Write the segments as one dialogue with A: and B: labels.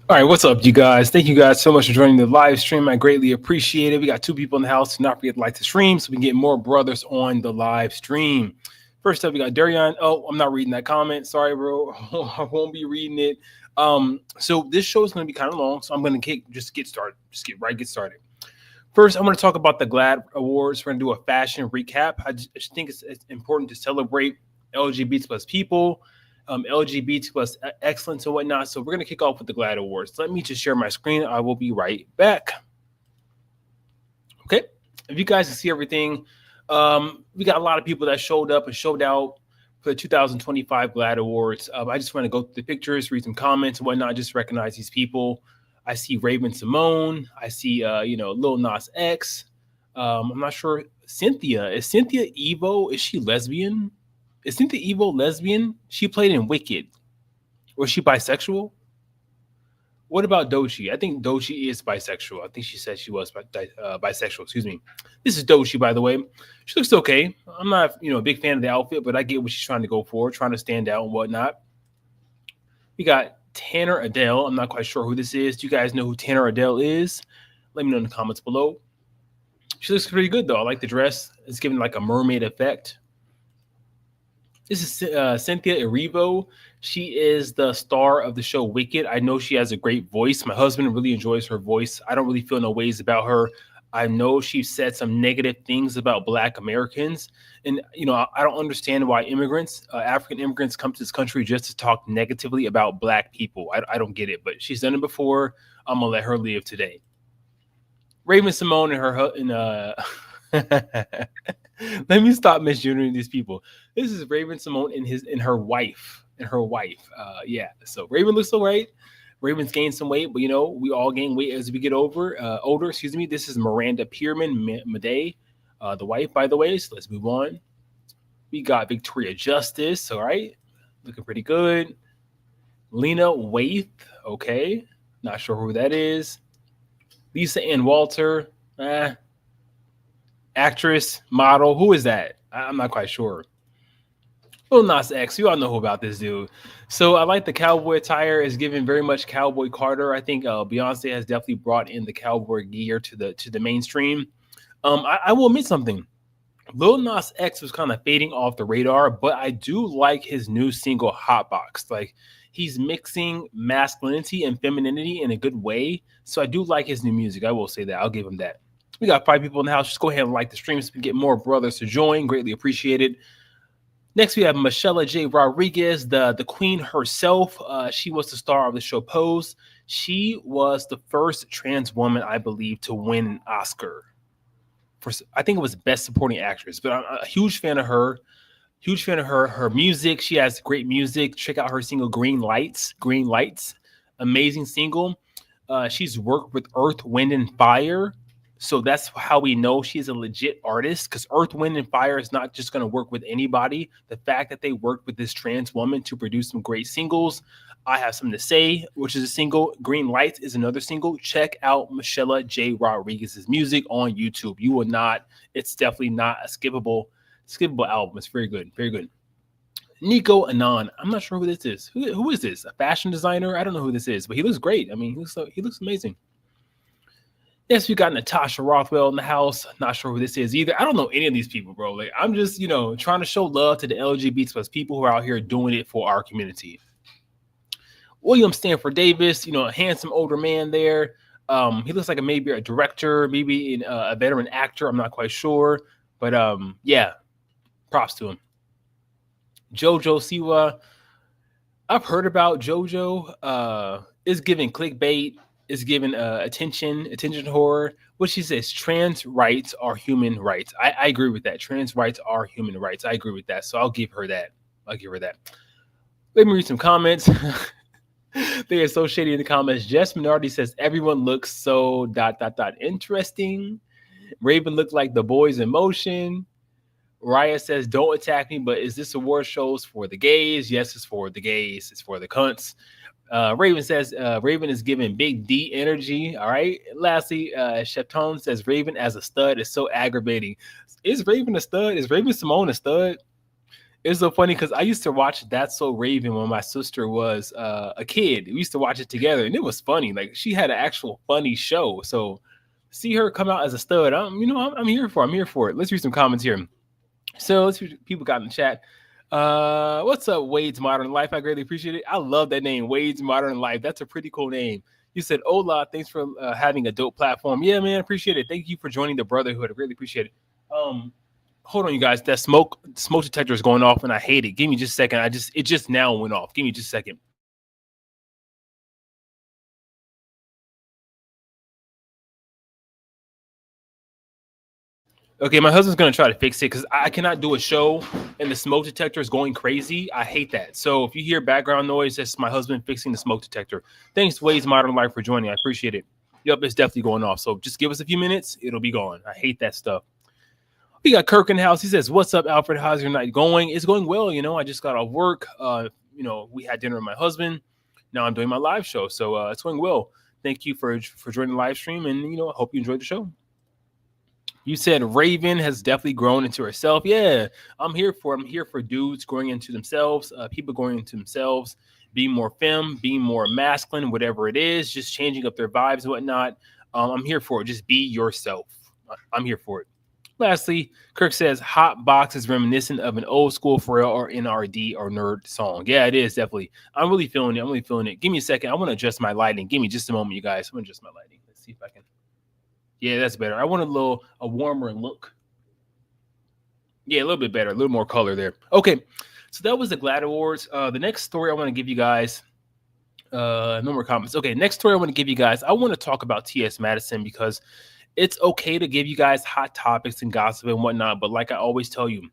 A: All right, what's up, you guys? Thank you guys so much for joining the live stream. I greatly appreciate it. We got two people in the house. Do not forget to like the stream so we can get more brothers on the live stream. First up, we got Darian. Oh, I'm not reading that comment. Sorry, bro. I won't be reading it. So this show is going to be kind of long, so I'm going to just get started. Get started. First, I want to talk about the GLAAD Awards. We're going to do a fashion recap. I just think it's important to celebrate LGBT plus people, LGBT plus excellence and whatnot. So we're going to kick off with the GLAAD Awards. Let me just share my screen. I will be right back. Okay. If you guys can see everything, we got a lot of people that showed up and showed out for the 2025 GLAAD Awards. I just want to go through the pictures, read some comments and whatnot, just recognize these people. I see Raven Simone. I see, Lil Nas X. I'm not sure. Cynthia. Is Cynthia Evo? Is she lesbian? Is Cynthia Evo lesbian? She played in Wicked. Was she bisexual? What about Doechii? I think Doechii is bisexual. I think she said she was bisexual. Excuse me. This is Doechii, by the way. She looks okay. I'm not, a big fan of the outfit, but I get what she's trying to go for, trying to stand out and whatnot. We got Tanner Adele. I'm not quite sure who this is. Do you guys know who Tanner Adele is? Let me know in the comments below. She looks pretty good, though. I like the dress. It's giving like a mermaid effect. This is Cynthia Erivo. She is the star of the show Wicked. I know she has a great voice. My husband really enjoys her voice. I don't really feel no ways about her. I know she said some negative things about Black Americans. And, I don't understand why African immigrants come to this country just to talk negatively about Black people. I don't get it, but she's done it before. I'm going to let her live today. Raven Simone and her let me stop misgendering these people. This is Raven Simone and her wife. So Raven looks all right. Raven's gained some weight, but we all gain weight as we get older. Excuse me. This is Miranda Pierman Madej, the wife, by the way. So let's move on. We got Victoria Justice. All right, looking pretty good. Lena Waithe. Okay, not sure who that is. Lisa Ann Walter. Actress, model. Who is that? I'm not quite sure. Lil Nas X, you all know who about this dude. So I like the cowboy attire. It's given very much Cowboy Carter. I think Beyonce has definitely brought in the cowboy gear to the mainstream. I will admit something. Lil Nas X was kind of fading off the radar, but I do like his new single Hotbox. Like he's mixing masculinity and femininity in a good way. So I do like his new music. I will say that. I'll give him that. We got 5 people in the house. Just go ahead and like the stream so we get more brothers to join. Greatly appreciated. Next, we have Michelle J. Rodriguez, the queen herself. She was the star of the show Pose. She was the first trans woman, I believe, to win an Oscar. I think it was Best Supporting Actress, but I'm a huge fan of her. Huge fan of her music. She has great music. Check out her single Green Lights. Amazing single. She's worked with Earth, Wind, and Fire. So that's how we know she's a legit artist, because Earth, Wind, and Fire is not just going to work with anybody. The fact that they worked with this trans woman to produce some great singles. I Have Something to Say, which is a single. Green Lights is another single. Check out Michelle J. Rodriguez's music on YouTube. You will not, it's definitely not a skippable album. It's very good. Very good. Nico Anand. I'm not sure who this is. Who is this? A fashion designer? I don't know who this is, but he looks great. I mean, he looks amazing. Yes, we got Natasha Rothwell in the house. Not sure who this is either. I don't know any of these people, bro. Like, I'm just, trying to show love to the LGBT plus people who are out here doing it for our community. William Stanford Davis, a handsome older man there. He looks like maybe a director, maybe a veteran actor. I'm not quite sure. But, yeah, props to him. JoJo Siwa. I've heard about JoJo. It's giving clickbait. Is given attention horror. What she says, trans rights are human rights. I agree with that. Trans rights are human rights. I agree with that. So I'll give her that. Let me read some comments. They are so shady in the comments. Jess Minardi says, everyone looks so ... interesting. Raven looked like the boys in motion. Raya says, don't attack me, but is this award shows for the gays? Yes, it's for the gays. It's for the cunts. Raven says Raven is giving big D energy. All right. Lastly, Chaton says Raven as a stud is so aggravating. Is Raven a stud? Is Raven Simone a stud? It's so funny because I used to watch That's So Raven when my sister was a kid. We used to watch it together, and it was funny. Like she had an actual funny show. So see her come out as a stud. I'm here for. I'm here for it. Let's read some comments here. So let's see what people got in the chat. What's up, Wade's Modern Life? I greatly appreciate it. I love that name, Wade's Modern Life. That's a pretty cool name. You said, "Hola, thanks for having a dope platform." Yeah, man, appreciate it. Thank you for joining the brotherhood. I really appreciate it. Hold on, you guys. That smoke detector is going off, and I hate it. Give me just a second. It just now went off. Give me just a second. Okay, my husband's gonna try to fix it because I cannot do a show and the smoke detector is going crazy. I hate that. So if you hear background noise, that's my husband fixing the smoke detector. Thanks, Wade's Modern Life, for joining. I appreciate it. Yep, it's definitely going off. So just give us a few minutes, it'll be gone. I hate that stuff. We got Kirk in the house. He says, "What's up, Alfred? How's your night going?" It's going well. I just got off work. We had dinner with my husband. Now I'm doing my live show, so it's going well. Thank you for joining the live stream, and I hope you enjoyed the show. You said Raven has definitely grown into herself. Yeah, I'm here for dudes growing into themselves, people growing into themselves, being more femme, being more masculine, whatever it is, just changing up their vibes and whatnot. I'm here for it. Just be yourself. I'm here for it. Lastly, Kirk says Hot Box is reminiscent of an old school Pharrell or NRD or Nerd song. Yeah, it is definitely. I'm really feeling it. Give me a second. I want to adjust my lighting. Give me just a moment, you guys. I'm going to adjust my lighting. Let's see if I can. Yeah, that's better. I want a warmer look. Yeah, a little bit better, a little more color there. Okay, so that was the GLAAD Awards. The next story I want to give you guys, no more comments. Okay, next story I want to give you guys, I want to talk about T.S. Madison because it's okay to give you guys hot topics and gossip and whatnot, but like I always tell you,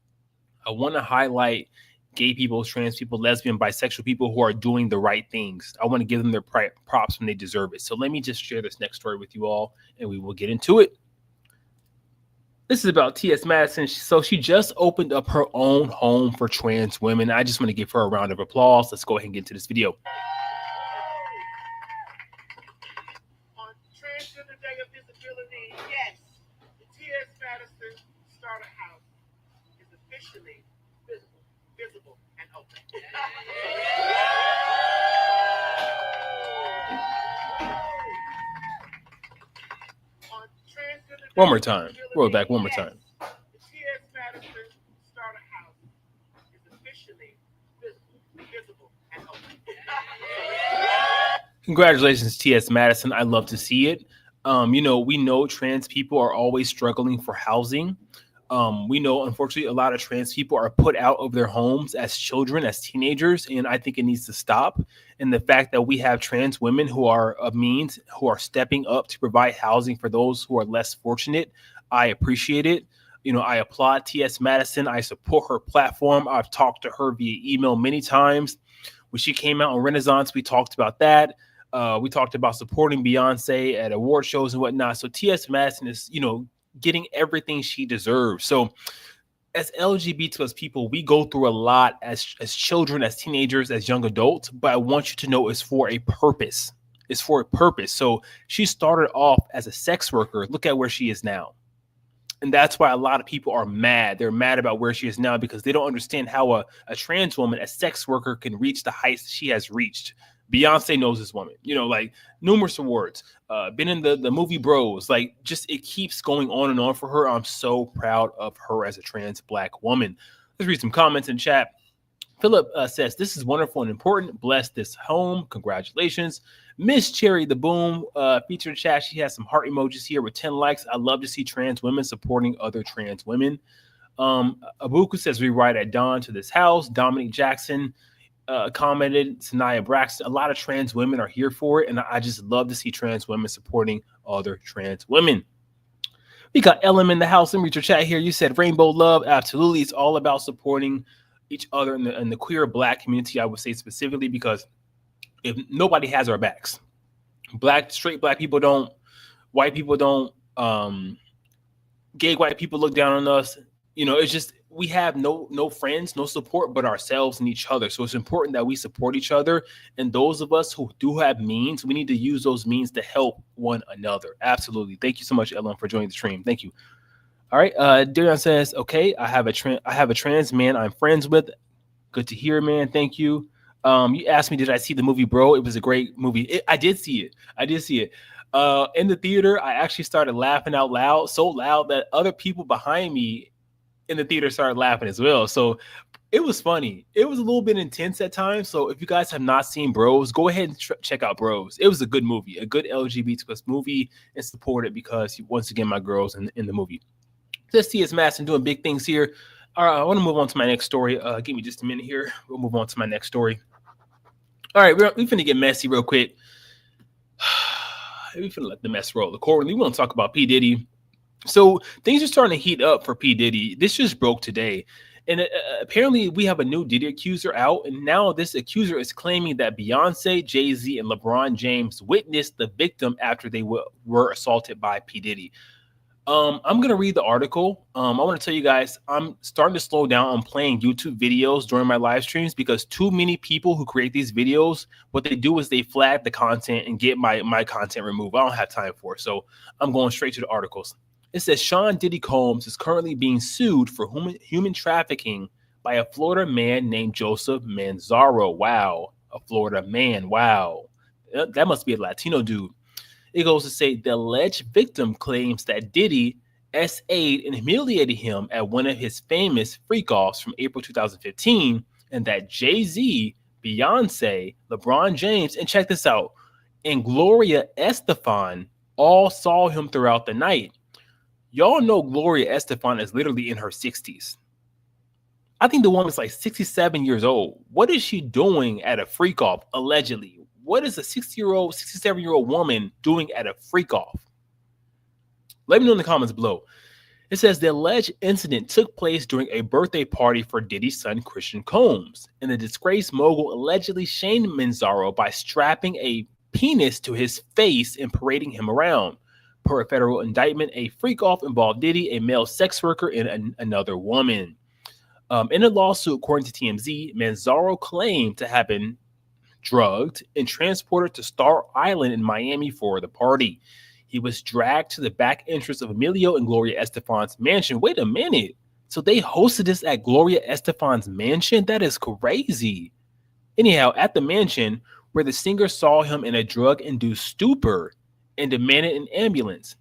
A: I want to highlight gay people, trans people, lesbian, bisexual people who are doing the right things. I want to give them their props when they deserve it. So let me just share this next story with you all, and we will get into it. This is about T.S. Madison. So she just opened up her own home for trans women. I just want to give her a round of applause. Let's go ahead and get into this video.
B: On Transgender Day of Visibility, yes, the T.S. Madison Starter House is officially visible, and open.
A: One more time. Roll it back one more time.
B: The T.S. Madison Starter House is officially visible, and open.
A: Congratulations, T.S. Madison. I love to see it. We know trans people are always struggling for housing. We know, unfortunately, a lot of trans people are put out of their homes as children, as teenagers, and I think it needs to stop. And the fact that we have trans women who are of means, who are stepping up to provide housing for those who are less fortunate, I appreciate it. I applaud T.S. Madison. I support her platform. I've talked to her via email many times. When she came out on Renaissance, we talked about that. We talked about supporting Beyonce at award shows and whatnot. So T.S. Madison is, getting everything she deserves. So as LGBT plus people, we go through a lot as children, as teenagers, as young adults, but I want you to know it's for a purpose. It's for a purpose. So she started off as a sex worker. Look at where she is now. And that's why a lot of people are mad. They're mad about where she is now because they don't understand how a trans woman, a sex worker, can reach the heights she has reached. Beyonce knows this woman, like numerous awards, been in the movie Bros, like just it keeps going on and on for her. I'm so proud of her as a trans Black woman. Let's read some comments in chat. Philip says, "This is wonderful and important. Bless this home. Congratulations." Miss Cherry the Boom featured chat. She has some heart emojis here with 10 likes. I love to see trans women supporting other trans women. Abuku says, "We ride at dawn to this house." Dominic Jackson commented, Sanaya Braxton, a lot of trans women are here for it, and I just love to see trans women supporting other trans women. We got Ellen in the house. Let me read your chat here. You said rainbow love. Absolutely. It's all about supporting each other in the queer Black community, I would say specifically, because if nobody has our backs, straight Black people don't, white people don't, gay white people look down on us. It's just we have no friends, no support but ourselves and each other. So it's important that we support each other. And those of us who do have means, we need to use those means to help one another. Absolutely. Thank you so much, Ellen, for joining the stream. Thank you. All right. Darian says, okay, I have a trans man I'm friends with. Good to hear, man. Thank you. You asked me, did I see the movie, bro? It was a great movie. I did see it. I did see it. In the theater, I actually started laughing out loud, so loud that other people behind me in the theater started laughing as well. So it was funny. It was a little bit intense at times. So if you guys have not seen Bros, go ahead and check out Bros. It was a good movie, a good LGBT plus movie, and support it because once again, my girls in the movie. Let's see, it's Madison doing big things here. All right, I want to move on to my next story. Give me just a minute here. We'll move on to my next story. All right, we're finna get messy real quick. We finna let the mess roll. Accordingly, we want to talk about P. Diddy. So things are starting to heat up for P. Diddy. This just broke today. And apparently we have a new Diddy accuser out. And now this accuser is claiming that Beyonce, Jay-Z, and LeBron James witnessed the victim after they were assaulted by P. Diddy. I'm going to read the article. I want to tell you guys, I'm starting to slow down on playing YouTube videos during my live streams because too many people who create these videos, what they do is they flag the content and get my content removed. I don't have time for it. So I'm going straight to the articles. It says Sean Diddy Combs is currently being sued for human trafficking by a Florida man named Joseph Manzaro. Wow. A Florida man. Wow. That must be a Latino dude. It goes to say the alleged victim claims that Diddy SA'd and humiliated him at one of his famous freak-offs from April 2015, and that Jay-Z, Beyonce, LeBron James, and check this out, and Gloria Estefan all saw him throughout the night. Y'all know Gloria Estefan is literally in her 60s. I think the woman's like 67 years old. What is she doing at a freak-off, allegedly? What is a 60-year-old, 67-year-old woman doing at a freak-off? Let me know in the comments below. It says the alleged incident took place during a birthday party for Diddy's son, Christian Combs, and the disgraced mogul allegedly shamed Manzaro by strapping a penis to his face and parading him around. Per a federal indictment, a freak-off involved Diddy, a male sex worker, and another woman. In a lawsuit, according to TMZ, Manzaro claimed to have been drugged and transported to Star Island in Miami for the party. He was dragged to the back entrance of Emilio and Gloria Estefan's mansion. Wait a minute. So they hosted this at Gloria Estefan's mansion? That is crazy. Anyhow, at the mansion, where the singer saw him in a drug-induced stupor and demanded an ambulance,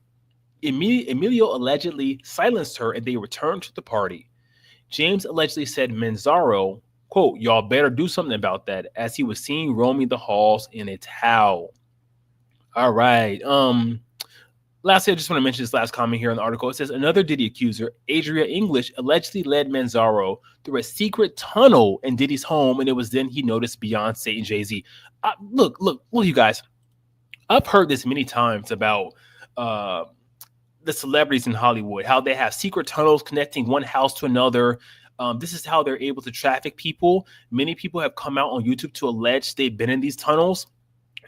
A: Emilio allegedly silenced her and they returned to the party. James allegedly said Manzaro, quote, y'all better do something about that, as he was seen roaming the halls in a towel. All right. Lastly, I just want to mention this last comment here in the article. It says another Diddy accuser, Adria English, allegedly led Manzaro through a secret tunnel in Diddy's home, and it was then he noticed Beyonce and Jay-Z. Look, you guys. I've heard this many times about the celebrities in Hollywood, how they have secret tunnels connecting one house to another. This is how they're able to traffic people. Many people have come out on YouTube to allege they've been in these tunnels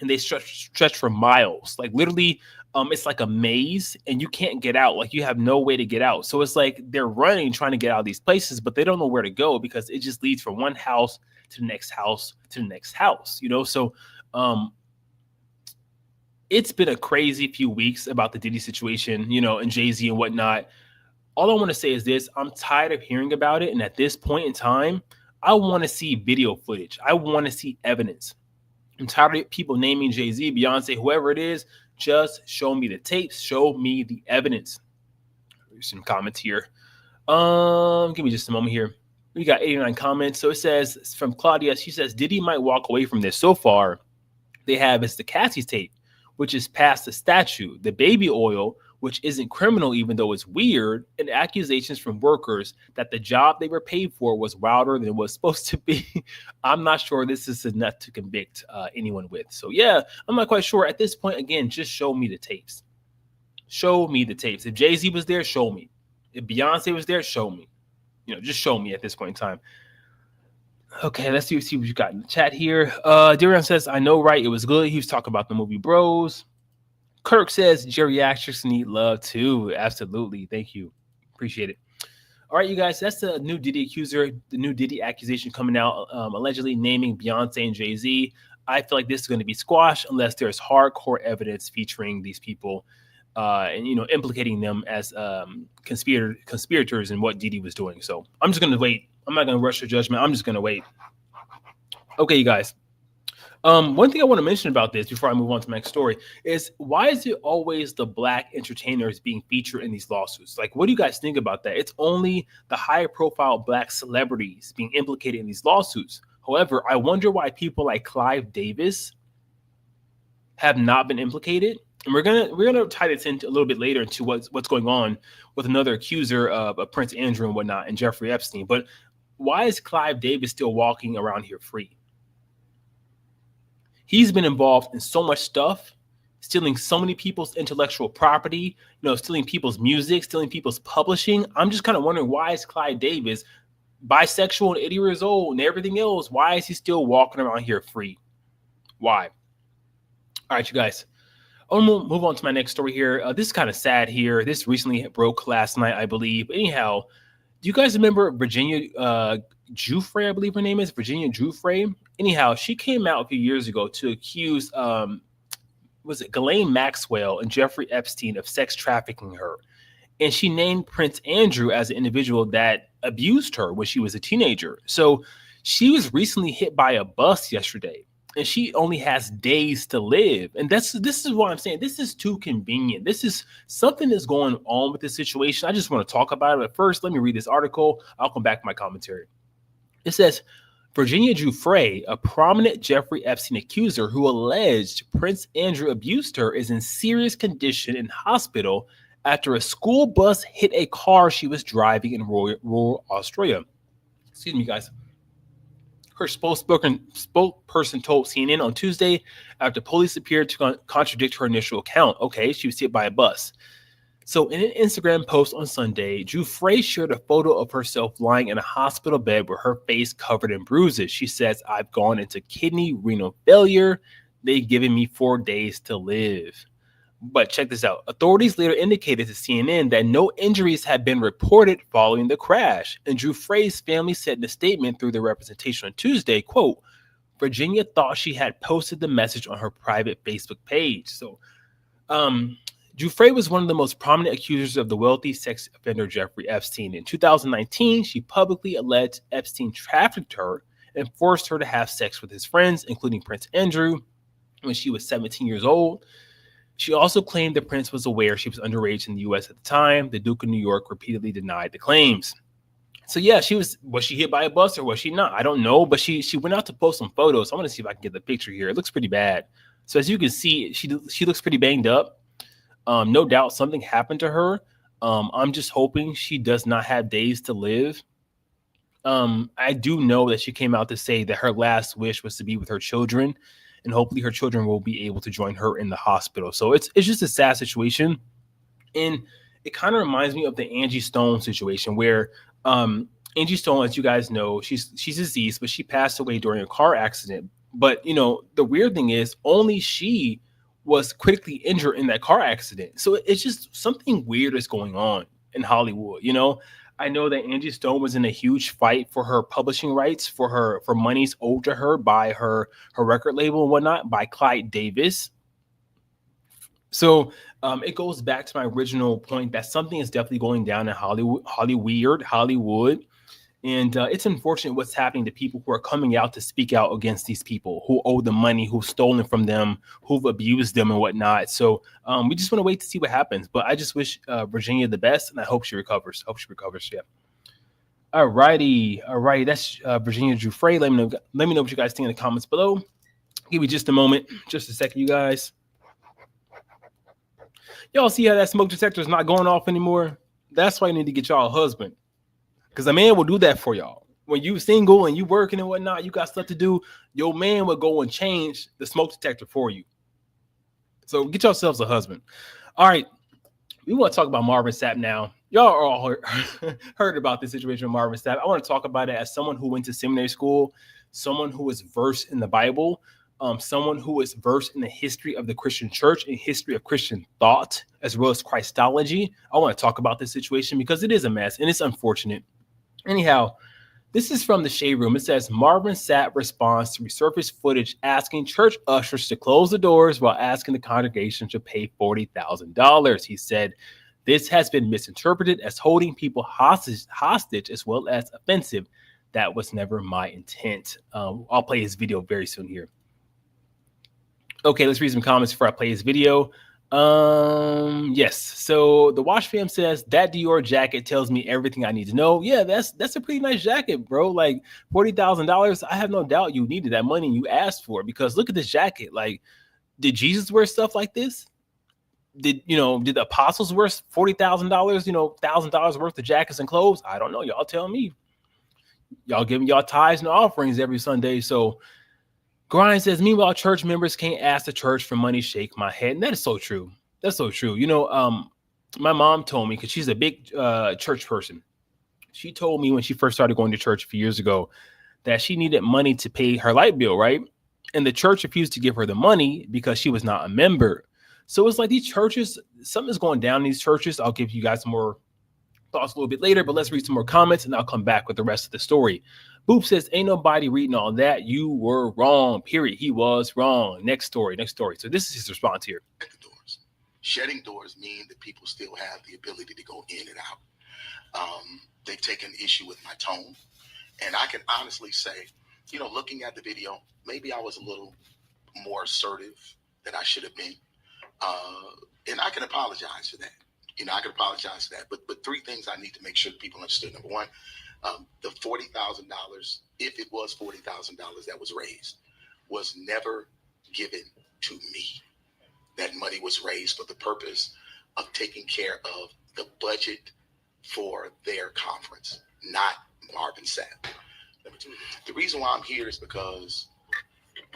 A: and they stretch for miles. Like literally, it's like a maze and you can't get out. Like you have no way to get out. So it's like they're running, trying to get out of these places, but they don't know where to go because it just leads from one house to the next house to the next house, you know? So it's been a crazy few weeks about the Diddy situation, you know, and Jay-Z and whatnot. All I want to say is this. I'm tired of hearing about it. And at this point in time, I want to see video footage. I want to see evidence. I'm tired of people naming Jay-Z, Beyonce, whoever it is. Just show me the tapes. Show me the evidence. There's some comments here. Give me just a moment here. We got 89 comments. So it says from Claudia, she says, Diddy might walk away from this. So far, they have is the Cassie's tape, which is past the statute, the baby oil, which isn't criminal, even though it's weird, and accusations from workers that the job they were paid for was wilder than it was supposed to be. I'm not sure this is enough to convict anyone with. So yeah, I'm not quite sure. At this point, again, just show me the tapes. Show me the tapes. If Jay-Z was there, show me. If Beyonce was there, show me. You know, just show me at this point in time. Okay, let's see what you got in the chat here. Darian says, I know, right? It was good. He was talking about the movie Bros. Kirk says geriatrics need love too. Absolutely. Thank you. Appreciate it. All right, you guys, that's the new Diddy accuser, the new Diddy accusation coming out, allegedly naming Beyonce and Jay-Z. I feel like this is going to be squashed unless there's hardcore evidence featuring these people. and implicating them as conspirators in what Didi was doing. So I'm just gonna wait. I'm not gonna rush to judgment. I'm just gonna wait. Okay, you guys. One thing I want to mention about this before I move on to my next story is, why is it always the black entertainers being featured in these lawsuits? Like, what do you guys think about that? It's only the high profile black celebrities being implicated in these lawsuits. However, I wonder why people like Clive Davis have not been implicated. And we're gonna tie this into a little bit later into what's going on with another accuser of Prince Andrew and whatnot, and Jeffrey Epstein. But why is Clive Davis still walking around here free? He's been involved in so much stuff, stealing so many people's intellectual property, stealing people's music, stealing people's publishing. I'm just kind of wondering, why is Clive Davis, bisexual and 80 years old and everything else, why is he still walking around here free? Why? All right, you guys. I'm going to move on to my next story here. This is kind of sad here. This recently broke last night, I believe. Anyhow, do you guys remember Virginia Giuffre, I believe her name is, Virginia Giuffre? Anyhow, she came out a few years ago to accuse, Ghislaine Maxwell and Jeffrey Epstein of sex trafficking her. And she named Prince Andrew as an individual that abused her when she was a teenager. So she was recently hit by a bus yesterday, and she only has days to live. And this is what I'm saying. This is too convenient. This is something that's going on with this situation. I just want to talk about it. But first, let me read this article. I'll come back to my commentary. It says, Virginia Giuffre, a prominent Jeffrey Epstein accuser who alleged Prince Andrew abused her, is in serious condition in hospital after a school bus hit a car she was driving in rural Australia. Excuse me, guys. Her spokesperson told CNN on Tuesday after police appeared to contradict her initial account. Okay, she was hit by a bus. So in an Instagram post on Sunday, Giuffre shared a photo of herself lying in a hospital bed with her face covered in bruises. She says, I've gone into kidney renal failure. They've given me 4 days to live. But check this out. Authorities later indicated to CNN that no injuries had been reported following the crash. And Giuffre's family said in a statement through their representation on Tuesday, quote, Virginia thought she had posted the message on her private Facebook page. So, Giuffre was one of the most prominent accusers of the wealthy sex offender Jeffrey Epstein. In 2019, she publicly alleged Epstein trafficked her and forced her to have sex with his friends, including Prince Andrew, when she was 17 years old. She also claimed the prince was aware she was underage in the U.S. at the time. The Duke of New York repeatedly denied the claims. So yeah, was she hit by a bus or was she not? I don't know, but she went out to post some photos. I want to see if I can get the picture here. It looks pretty bad. So as you can see, she looks pretty banged up. No doubt something happened to her. I'm just hoping she does not have days to live. I do know that she came out to say that her last wish was to be with her children, and hopefully her children will be able to join her in the hospital. So it's just a sad situation. And it kind of reminds me of the Angie Stone situation where Angie Stone, as you guys know, she's deceased, but she passed away during a car accident. But, the weird thing is only she was critically injured in that car accident. So it's just something weird is going on in Hollywood. I know that Angie Stone was in a huge fight for her publishing rights, for monies owed to her by her record label and whatnot, by Clive Davis. So it goes back to my original point that something is definitely going down in Hollywood. And it's unfortunate what's happening to people who are coming out to speak out against these people who owe them money, who've stolen from them, who've abused them and whatnot. So we just want to wait to see what happens. But I just wish Virginia the best, and I hope she recovers. Yeah. All righty. That's Virginia Giuffre. Let me know what you guys think in the comments below. Give me just a moment, just a second, you guys. Y'all see how that smoke detector is not going off anymore? That's why you need to get y'all a husband. Because a man will do that for y'all. When you single and you working and whatnot, you got stuff to do, your man will go and change the smoke detector for you. So get yourselves a husband. All right. We want to talk about Marvin Sapp now. Y'all are all heard about this situation with Marvin Sapp. I want to talk about it as someone who went to seminary school, someone who is versed in the Bible, someone who is versed in the history of the Christian church and history of Christian thought, as well as Christology. I want to talk about this situation because it is a mess and it's unfortunate. Anyhow, This is from the Shade Room. It says Marvin Sapp responds to resurfaced footage asking church ushers to close the doors while asking the congregation to pay $40,000. He said, this has been misinterpreted as holding people hostage as well as offensive. That was never my intent. I'll play his video very soon here. Okay, let's read some comments before I play his video. Yes. So the Wash Fam says that Dior jacket tells me everything I need to know. Yeah, that's a pretty nice jacket, bro. Like $40,000. I have no doubt you needed that money and you asked for it, because look at this jacket. Like, did Jesus wear stuff like this? Did the apostles wear $40,000, $1,000 worth of jackets and clothes? I don't know. Y'all tell me. Y'all giving y'all tithes and offerings every Sunday. So Grind says, meanwhile, church members can't ask the church for money. Shake my head. And that is so true. That's so true. My mom told me, because she's a big church person. She told me when she first started going to church a few years ago that she needed money to pay her light bill, right? And the church refused to give her the money because she was not a member. So it's like these churches, something's going down in these churches. I'll give you guys some more thoughts a little bit later, but let's read some more comments and I'll come back with the rest of the story. Boop says, ain't nobody reading all that. You were wrong, period. He was wrong. Next story. So this is his response here.
C: At the doors. Shedding doors mean that people still have the ability to go in and out. They've taken issue with my tone. And I can honestly say, looking at the video, maybe I was a little more assertive than I should have been. And I can apologize for that. But three things I need to make sure that people understood. Number one, the $40,000, if it was $40,000 that was raised, was never given to me. That money was raised for the purpose of taking care of the budget for their conference, not Marvin Sapp. Number two, the reason why I'm here is because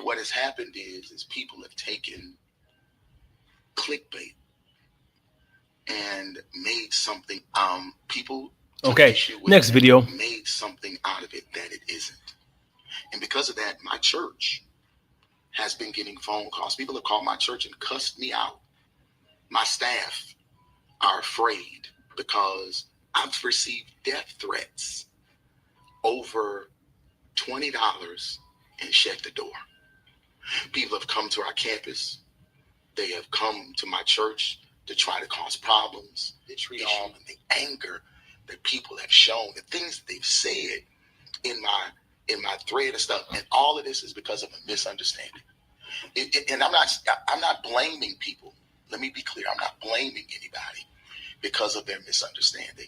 C: what has happened is people have taken clickbait and made something people
A: okay next video
C: made something out of it that it isn't. And because of that, my church has been getting phone calls. People have called my church and cussed me out. My staff are afraid because I've received death threats over $20 and shut the door. People have come to our campus. They have come to my church to try to cause problems. The vitriol and the anger that people have shown, the things that they've said in my thread and stuff, and all of this is because of a misunderstanding. And I'm not blaming people. Let me be clear. I'm not blaming anybody because of their misunderstanding.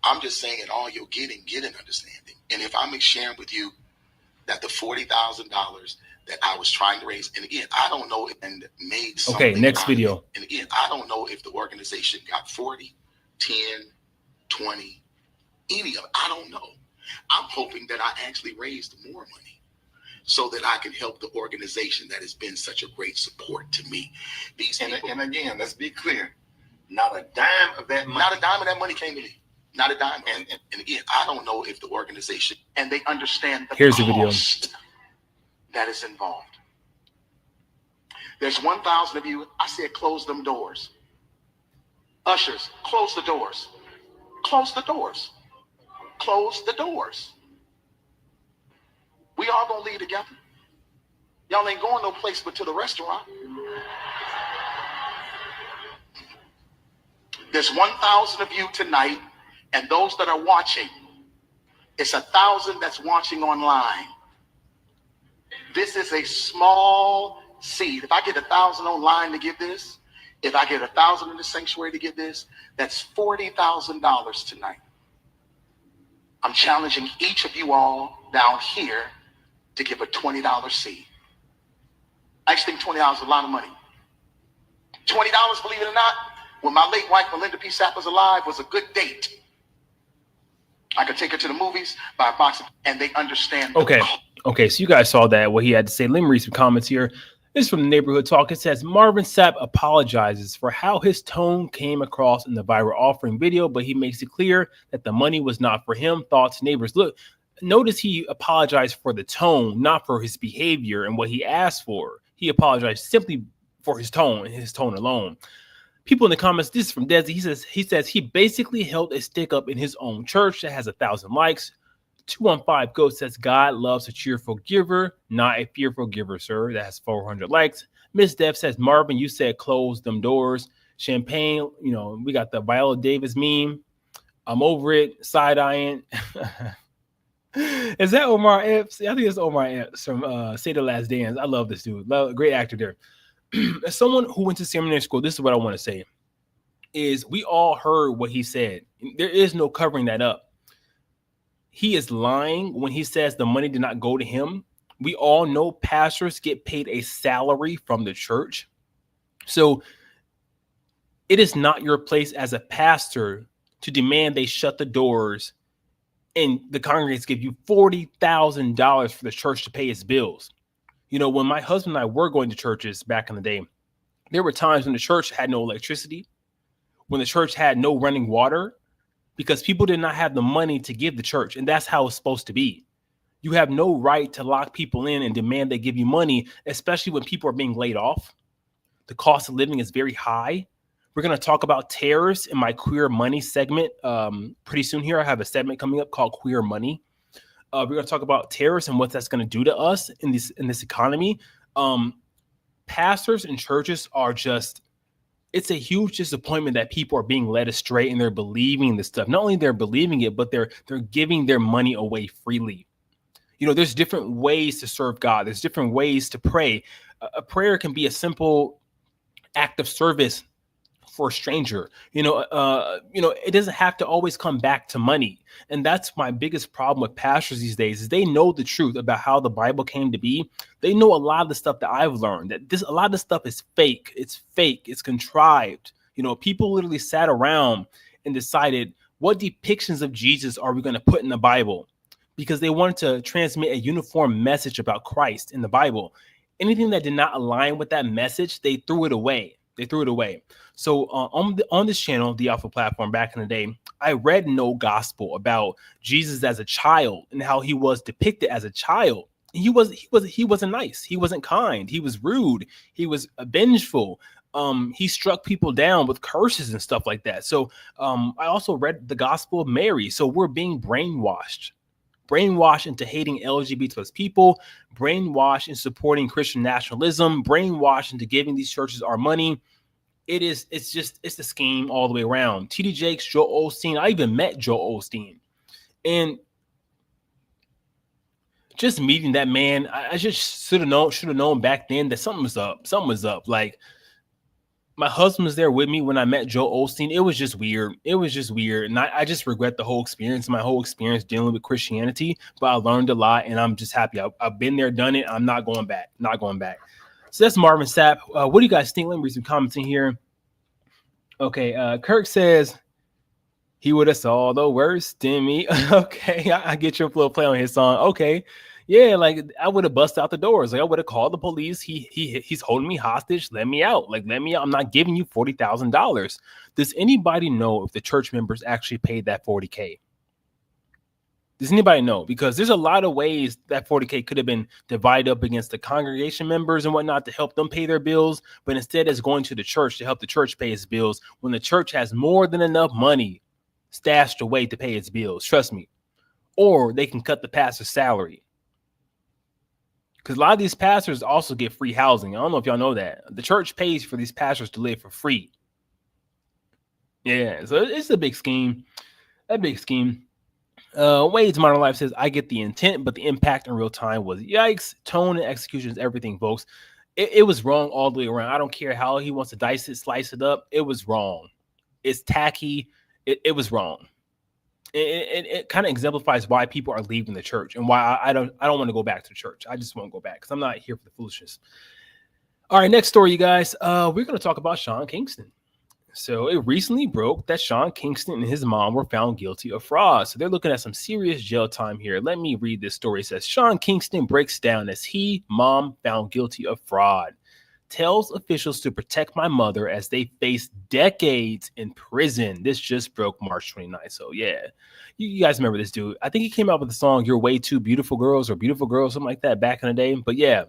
C: I'm just saying, in all you're getting, get an understanding. And if I'm sharing with you that the $40,000 that I was trying to raise, and again, I don't know, and made something.
A: Okay, next video.
C: And again, I don't know if the organization got 40, 10, 20, any of it. I don't know. I'm hoping that I actually raised more money so that I can help the organization that has been such a great support to me. And again, let's be clear. Not a dime of that money. Not a dime of that money came to me. Not a dime. And again, I don't know if the organization, and they understand the
A: Here's the video
C: that is involved. There's 1,000 of you. I said, close them doors. Ushers, close the doors. Close the doors. Close the doors. We all gonna leave together. Y'all ain't going no place but to the restaurant. There's 1,000 of you tonight, and those that are watching, it's 1,000 that's watching online. This is a small seed. If I get 1,000 online to give this, if I get 1,000 in the sanctuary to give this, that's $40,000 tonight. I'm challenging each of you all down here to give a $20 seed. I actually think $20 is a lot of money. $20, believe it or not, when my late wife, Melinda P. Sapp, was alive, was a good date. I could take her to the movies, buy a box, and they understand.
A: Okay, so you guys saw that, what he had to say. Let me read some comments here. This is from the Neighborhood Talk. It says, Marvin Sapp apologizes for how his tone came across in the viral offering video, but he makes it clear that the money was not for him. Thoughts, neighbors. Look, notice he apologized for the tone, not for his behavior and what he asked for. He apologized simply for his tone and his tone alone. People in the comments, this is from Desi. He says he basically held a stick up in his own church that has 1,000 likes. 215 Goat says, God loves a cheerful giver, not a fearful giver, sir. That has 400 likes. Miss Dev says, Marvin, you said close them doors. Champagne, we got the Viola Davis meme. I'm over it. Side-eyeing. Is that Omar Epps? I think it's Omar Epps from Say the Last Dance. I love this dude. Great actor there. As someone who went to seminary school, this is what I want to say, is we all heard what he said. There is no covering that up. He is lying when he says the money did not go to him. We all know pastors get paid a salary from the church. So it is not your place as a pastor to demand they shut the doors and the congregants give you $40,000 for the church to pay its bills. When my husband and I were going to churches back in the day, there were times when the church had no electricity, when the church had no running water, because people did not have the money to give the church. And that's how it's supposed to be. You have no right to lock people in and demand they give you money, especially when people are being laid off. The cost of living is very high. We're going to talk about tariffs in my Queer Money segment pretty soon here. I have a segment coming up called Queer Money. We're going to talk about tariffs and what that's going to do to us in this economy. Pastors and churches are just, it's a huge disappointment that people are being led astray and they're believing this stuff. Not only they're believing it, but they're giving their money away freely. There's different ways to serve God. There's different ways to pray. A prayer can be a simple act of service for a stranger. It doesn't have to always come back to money. And that's my biggest problem with pastors these days, is they know the truth about how the Bible came to be. They know a lot of the stuff that I've learned, that a lot of the stuff is fake. It's fake. It's contrived. People literally sat around and decided, what depictions of Jesus are we going to put in the Bible? Because they wanted to transmit a uniform message about Christ in the Bible. Anything that did not align with that message, they threw it away. So on this channel, the Alpha platform, back in the day, I read No Gospel about Jesus as a child and how he was depicted as a child. He wasn't nice. He wasn't kind. He was rude. He was vengeful. He struck people down with curses and stuff like that. So I also read the Gospel of Mary. So we're being brainwashed into hating LGBT plus people, brainwashed in supporting Christian nationalism, brainwashed into giving these churches our money. It's the scheme all the way around. TD Jakes, Joel Osteen. I even met Joel Osteen. And just meeting that man, I just should have known back then that something was up. Like, my husband was there with me when I met Joel Osteen. It was just weird. And I just regret the whole experience, my whole experience dealing with Christianity. But I learned a lot, and I'm just happy. I've been there, done it. I'm not going back. So that's Marvin Sapp. What do you guys think? Let me read some comments in here. Okay, Kirk says he would have saw the worst in me. Okay, I get your little play on his song. Okay. Yeah, like I would have busted out the doors. Like I would have called the police. He's holding me hostage. Let me out. Let me out. I'm not giving you $40,000. Does anybody know if the church members actually paid that $40K? Does anybody know? Because there's a lot of ways that $40K could have been divided up against the congregation members and whatnot to help them pay their bills. But instead, it's going to the church to help the church pay its bills when the church has more than enough money stashed away to pay its bills. Trust me. Or they can cut the pastor's salary. Because a lot of these pastors also get free housing. I don't know if y'all know that. The church pays for these pastors to live for free. Yeah, so it's a big scheme. Wade's Modern Life says, I get the intent, but the impact in real time was yikes. Tone and execution is everything, folks. It was wrong all the way around. I don't care how he wants to dice it, slice it up. It was wrong. It's tacky. It was wrong. It kind of exemplifies why people are leaving the church and why I don't want to go back to the church. I just won't go back because I'm not here for the foolishness. All right, next story, you guys. We're going to talk about Sean Kingston. So it recently broke that Sean Kingston and his mom were found guilty of fraud. So they're looking at some serious jail time here. Let me read this story. It says, Sean Kingston breaks down as mom found guilty of fraud. Tells officials to protect my mother as they face decades in prison. This just broke March 29th. So yeah, you guys remember this dude. I think he came out with the song You're Way Too Beautiful Girls or Beautiful Girls, something like that back in the day. But yeah,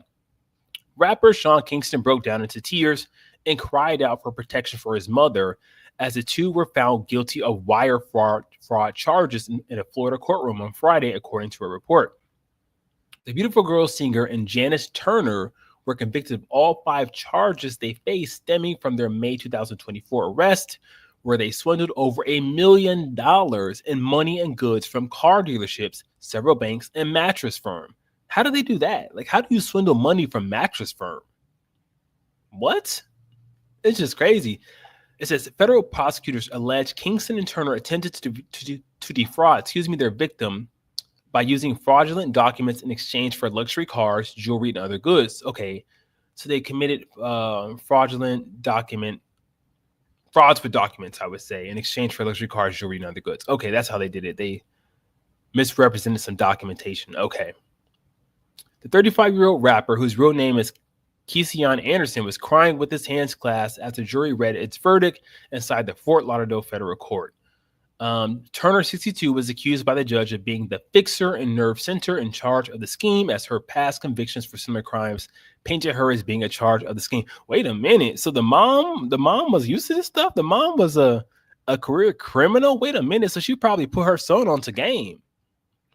A: rapper Sean Kingston broke down into tears and cried out for protection for his mother as the two were found guilty of wire fraud charges in a Florida courtroom on Friday, according to a report. The Beautiful Girls singer and Janice Turner were convicted of all 5 charges they faced, stemming from their May 2024 arrest, where they swindled over $1 million in money and goods from car dealerships, several banks, and mattress firm. How do they do that? Like, how do you swindle money from mattress firm? What? It's just crazy. It says federal prosecutors allege Kingston and Turner attempted to defraud, their victim by using fraudulent documents in exchange for luxury cars, jewelry, and other goods. Okay, so they committed fraudulent frauds with documents, I would say, in exchange for luxury cars, jewelry, and other goods. Okay, that's how they did it. They misrepresented some documentation. Okay. The 35-year-old rapper, whose real name is Keyshawn Anderson, was crying with his hands clasped as the jury read its verdict inside the Fort Lauderdale federal court. Turner, 62, was accused by the judge of being the fixer and nerve center in charge of the scheme, as her past convictions for similar crimes painted her as being a charge of the scheme. Wait a minute. So the mom was used to this stuff? The mom was a career criminal? Wait a minute. So she probably put her son onto game.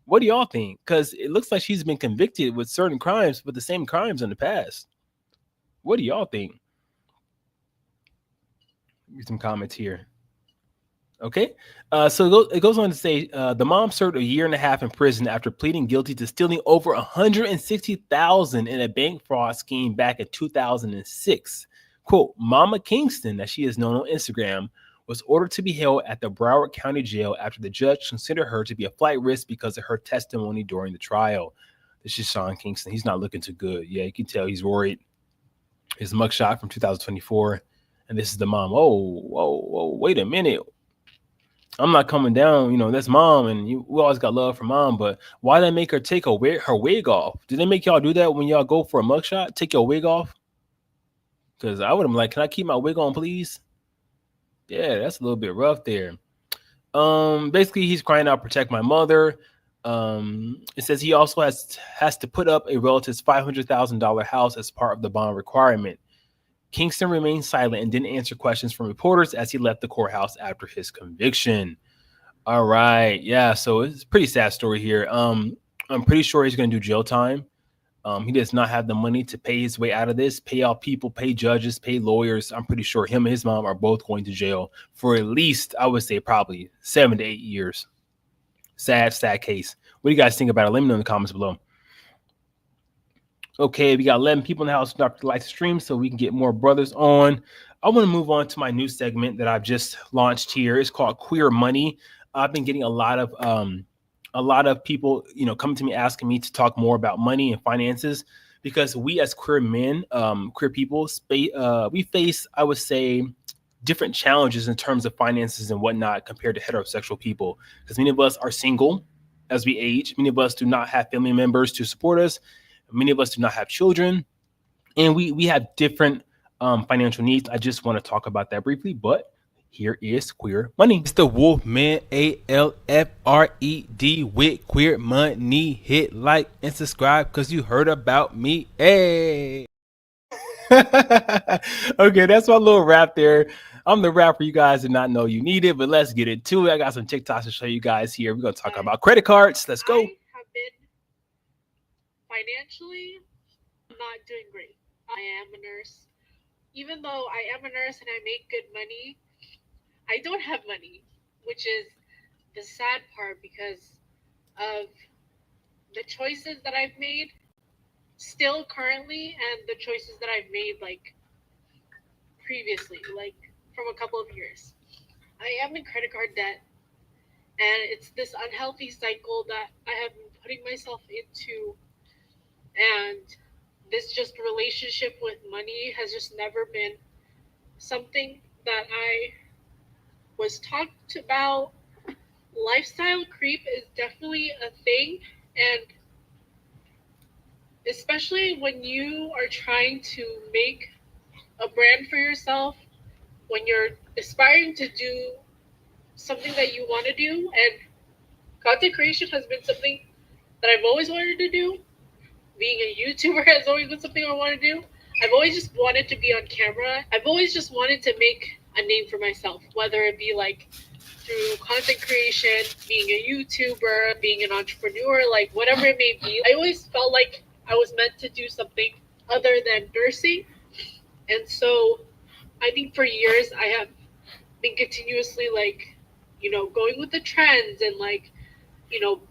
A: What do y'all think? Because it looks like she's been convicted with certain crimes, with the same crimes in the past. What do y'all think? Read some comments here. Okay, so it goes on to say the mom served 1.5 years in prison after pleading guilty to stealing over $160,000 in a bank fraud scheme back in 2006. Quote, Mama Kingston, as she is known on Instagram, was ordered to be held at the Broward County Jail after the judge considered her to be a flight risk because of her testimony during the trial. This is Sean Kingston. He's not looking too good. Yeah, you can tell he's worried. His mugshot from 2024, and this is the mom. Whoa, wait a minute. I'm not coming down, that's mom, and we always got love for mom, but why did they make her take her wig off? Did they make y'all do that when y'all go for a mugshot? Take your wig off? Because I would have been like, can I keep my wig on, please? Yeah, that's a little bit rough there. Basically, he's crying out, protect my mother. It says he also has to put up a relative's $500,000 house as part of the bond requirement. Kingston remained silent and didn't answer questions from reporters as he left the courthouse after his conviction. All right. Yeah, so it's a pretty sad story here. I'm pretty sure he's going to do jail time. He does not have the money to pay his way out of this, pay out people, pay judges, pay lawyers. I'm pretty sure him and his mom are both going to jail for at least, I would say, probably 7 to 8 years. Sad case. What do you guys think about it? Let me know in the comments below. Okay, we got 11 people in the house. Don't like to stream so we can get more brothers on. I want to move on to my new segment that I've just launched here. It's called Queer Money. I've been getting a lot of people, coming to me asking me to talk more about money and finances, because we as queer men, queer people, we face, I would say, different challenges in terms of finances and whatnot compared to heterosexual people, because many of us are single as we age. Many of us do not have family members to support us. Many of us do not have children, and we have different financial needs. I just want to talk about that briefly, but here is Queer Money. It's the Wolfman, ALFRED, with Queer Money. Hit like and subscribe because you heard about me. Hey. Okay, that's my little rap there. I'm the rapper you guys did not know you needed, but let's get into it. I got some TikToks to show you guys here. We're going to talk about credit cards. Let's go.
B: I have been financially not doing great. I am a nurse. Even though I am a nurse and I make good money, I don't have money, which is the sad part because of the choices that I've made still currently and the choices that I've made like previously, like from a couple of years. I am in credit card debt, and it's this unhealthy cycle that I have been putting myself into, and this just relationship with money has just never been something that I was talked about. Lifestyle creep is definitely a thing, and especially when you are trying to make a brand for yourself, when you're aspiring to do something that you want to do, and content creation has been something that I've always wanted to do. Being a YouTuber has always been something I want to do. I've always just wanted to be on camera. I've always just wanted to make a name for myself, whether it be like through content creation, being a YouTuber, being an entrepreneur, like whatever it may be. I always felt like I was meant to do something other than nursing. And so I think for years I have been continuously like, going with the trends and like,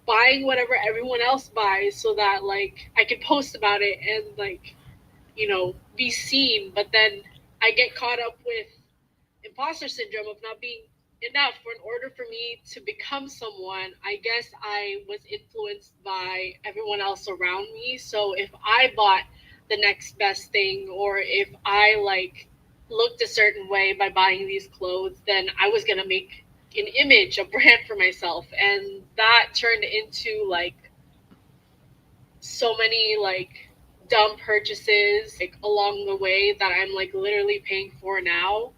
B: buying whatever everyone else buys so that like I can post about it and like, be seen. But then I get caught up with imposter syndrome of not being enough. For in order for me to become someone, I guess I was influenced by everyone else around me. So if I bought the next best thing, or if I like looked a certain way by buying these clothes, then I was gonna make an image, a brand for myself. And that turned into like so many like dumb purchases like along the way that I'm like literally paying for now.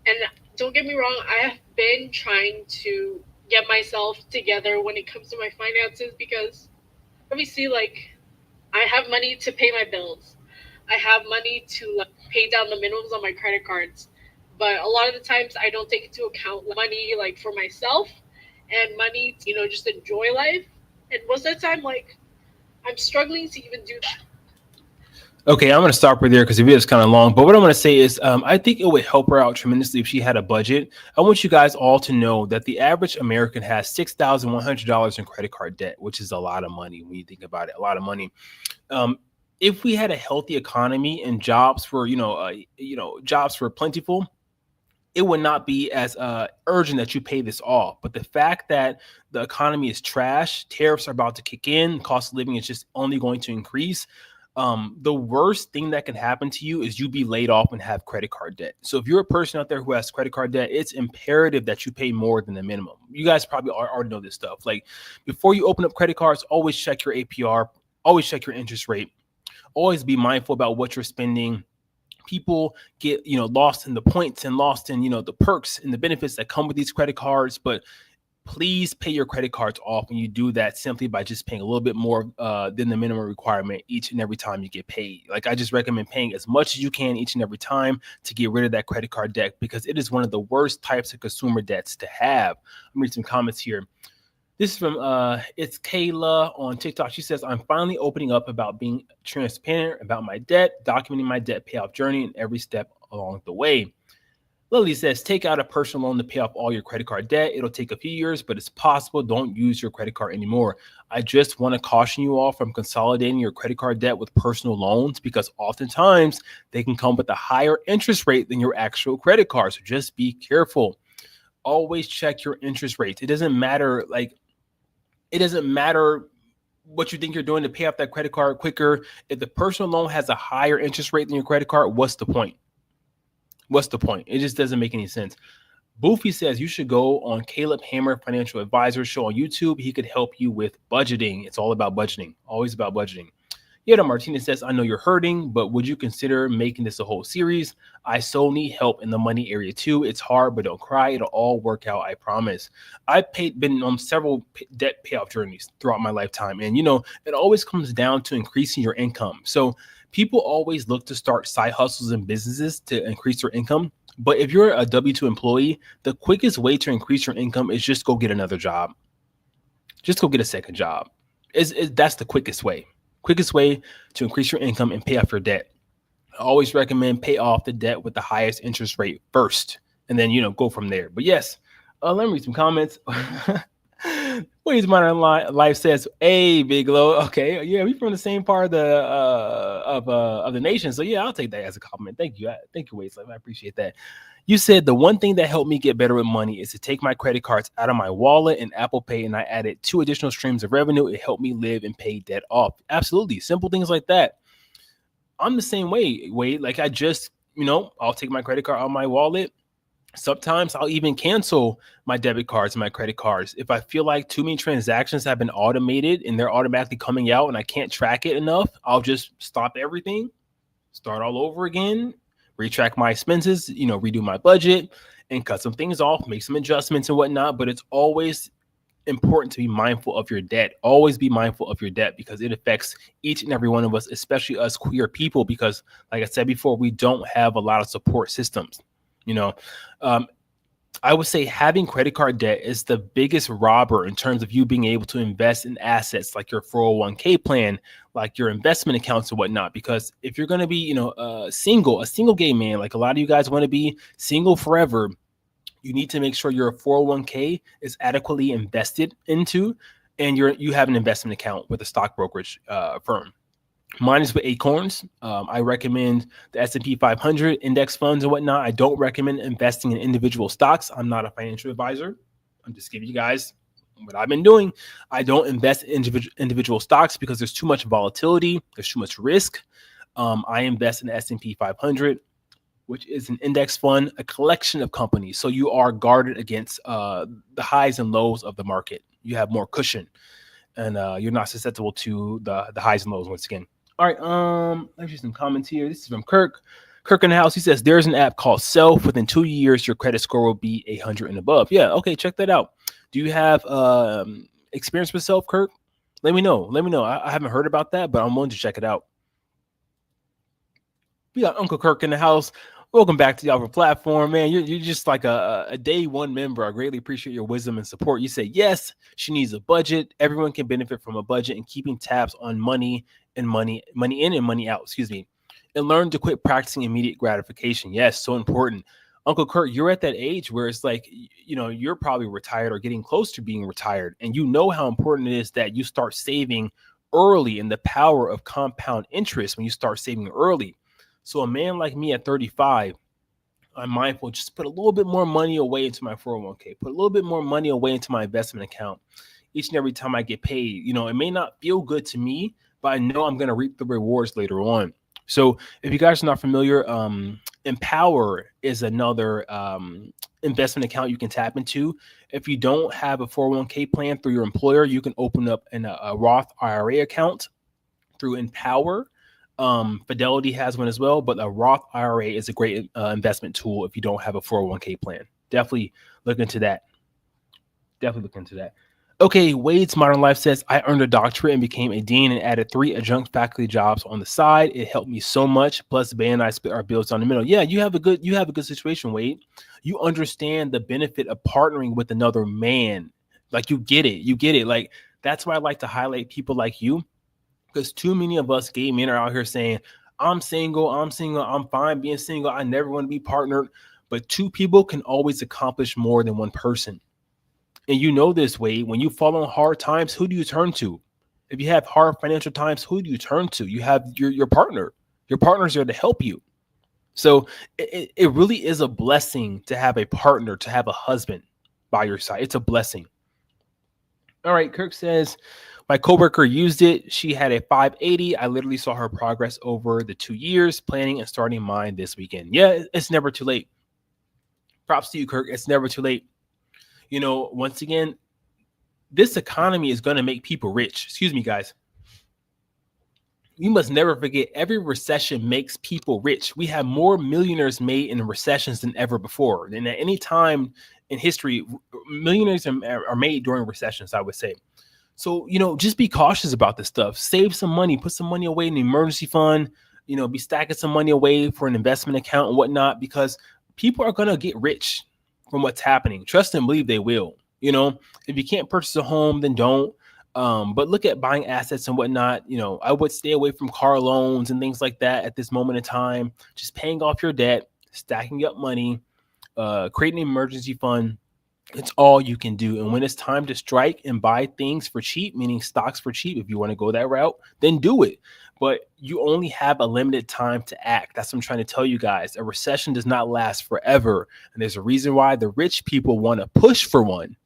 B: And don't get me wrong, I have been trying to get myself together when it comes to my finances, because obviously like I have money to pay my bills. I have money to like, pay down the minimums on my credit cards. But a lot of the times I don't take into account money like for myself and money to, just enjoy life. And most of the time, like I'm struggling to even do that.
A: Okay, I'm going to stop right there because the video is kind of long. But what I'm going to say is I think it would help her out tremendously if she had a budget. I want you guys all to know that the average American has $6,100 in credit card debt, which is a lot of money when you think about it, a lot of money. If we had a healthy economy and jobs were, jobs were plentiful, it would not be as urgent that you pay this off. But the fact that the economy is trash, tariffs are about to kick in, cost of living is just only going to increase. The worst thing that can happen to you is you be laid off and have credit card debt. So if you're a person out there who has credit card debt, it's imperative that you pay more than the minimum. You guys probably already know this stuff. Like before you open up credit cards, always check your APR, always check your interest rate, always be mindful about what you're spending. People get, lost in the points and lost in, the perks and the benefits that come with these credit cards. But please pay your credit cards off, and you do that simply by just paying a little bit more than the minimum requirement each and every time you get paid. Like I just recommend paying as much as you can each and every time to get rid of that credit card debt, because it is one of the worst types of consumer debts to have. I'm reading some comments here. This is from it's Kayla on TikTok. She says, I'm finally opening up about being transparent about my debt, documenting my debt payoff journey and every step along the way. Lily says, take out a personal loan to pay off all your credit card debt. It'll take a few years, but it's possible. Don't use your credit card anymore. I just want to caution you all from consolidating your credit card debt with personal loans, because oftentimes they can come with a higher interest rate than your actual credit card. So just be careful. Always check your interest rates. It doesn't matter what you think you're doing to pay off that credit card quicker. If the personal loan has a higher interest rate than your credit card, what's the point? What's the point? It just doesn't make any sense. Boofy says you should go on Caleb Hammer Financial Advisor show on YouTube. He could help you with budgeting. It's all about budgeting. Always about budgeting. Yada Martinez says, I know you're hurting, but would you consider making this a whole series? I so need help in the money area too. It's hard, but don't cry. It'll all work out. I promise. I've been on several debt payoff journeys throughout my lifetime. And, it always comes down to increasing your income. So people always look to start side hustles and businesses to increase their income. But if you're a W-2 employee, the quickest way to increase your income is just go get another job. Just go get a second job. That's the quickest way. Quickest way to increase your income and pay off your debt. I always recommend pay off the debt with the highest interest rate first, and then, go from there. But yes, let me read some comments. Ways Modern Life says, "Hey, Big Low. Okay, yeah, we from the same part of the nation, so yeah, I'll take that as a compliment. Thank you, Ways Life. I appreciate that." You said the one thing that helped me get better with money is to take my credit cards out of my wallet and Apple Pay, and I added 2 additional streams of revenue. It helped me live and pay debt off. Absolutely, simple things like that. I'm the same way. Wade, like I just, I'll take my credit card out of my wallet. Sometimes I'll even cancel my debit cards and my credit cards. If I feel like too many transactions have been automated and they're automatically coming out and I can't track it enough, I'll just stop everything, start all over again, retrack my expenses, redo my budget and cut some things off, make some adjustments and whatnot. But it's always important to be mindful of your debt. Always be mindful of your debt, because it affects each and every one of us, especially us queer people, because like I said before, we don't have a lot of support systems. You know, um, I would say having credit card debt is the biggest robber in terms of you being able to invest in assets like your 401k plan, like your investment accounts and whatnot. Because if you're going to be, a single gay man, like a lot of you guys want to be single forever, you need to make sure your 401k is adequately invested into, and you have an investment account with a stock brokerage firm. Mine is with Acorns. I recommend the S&P 500 index funds and whatnot. I don't recommend investing in individual stocks. I'm not a financial advisor. I'm just giving you guys what I've been doing. I don't invest in individual stocks because there's too much volatility. There's too much risk. I invest in the S&P 500, which is an index fund, a collection of companies. So you are guarded against the highs and lows of the market. You have more cushion, and you're not susceptible to the highs and lows once again. All right, let's do some comments here. This is from Kirk. Kirk in the house. He says there's an app called Self. Within 2 years, your credit score will be 800 and above. Yeah, okay, check that out. Do you have experience with Self, Kirk? Let me know. I haven't heard about that, but I'm willing to check it out. We got Uncle Kirk in the house. Welcome back to the Alpha platform, man. You're just like a day one member. I greatly appreciate your wisdom and support. You say, yes, she needs a budget. Everyone can benefit from a budget and keeping tabs on money in and money out, and learn to quit practicing immediate gratification. Yes, so important. Uncle Kurt, you're at that age where it's like, you're probably retired or getting close to being retired. And you know how important it is that you start saving early, and the power of compound interest when you start saving early. So a man like me at 35, I'm mindful, just put a little bit more money away into my 401k, put a little bit more money away into my investment account each and every time I get paid. It may not feel good to me, but I know I'm going to reap the rewards later on. So if you guys are not familiar, Empower is another investment account you can tap into. If you don't have a 401k plan through your employer, you can open up a Roth IRA account through Empower. Fidelity has one as well, but a Roth IRA is a great investment tool if you don't have a 401k plan. Definitely look into that. Okay, Wade's Modern Life says, I earned a doctorate and became a dean and added 3 adjunct faculty jobs on the side. It helped me so much. Plus, Ben and I split our bills down the middle. Yeah, you have a good situation, Wade. You understand the benefit of partnering with another man. Like, you get it. Like, that's why I like to highlight people like you, because too many of us gay men are out here saying, I'm single, I'm fine being single, I never want to be partnered. But 2 people can always accomplish more than 1 person. And you know this, Wade, when you fall on hard times, who do you turn to? If you have hard financial times, who do you turn to? You have your partner. Your partner's there to help you. So it really is a blessing to have a partner, to have a husband by your side. It's a blessing. All right, Kirk says, my coworker used it. She had a 580. I literally saw her progress over the 2 years, planning and starting mine this weekend. Yeah, it's never too late. Props to you, Kirk. It's never too late. Once again, this economy is going to make people rich. Excuse me, guys. You must never forget, every recession makes people rich. We have more millionaires made in recessions than ever before. And at any time in history, millionaires are made during recessions, I would say. So, just be cautious about this stuff. Save some money, put some money away in an emergency fund, be stacking some money away for an investment account and whatnot, because people are going to get rich from what's happening. Trust and believe they will. If you can't purchase a home, then don't. But look at buying assets and whatnot. I would stay away from car loans and things like that at this moment in time. Just paying off your debt, stacking up money, creating an emergency fund. It's all you can do. And when it's time to strike and buy things for cheap, meaning stocks for cheap, if you want to go that route, then do it. But you only have a limited time to act. That's what I'm trying to tell you guys. A recession does not last forever. And there's a reason why the rich people want to push for one,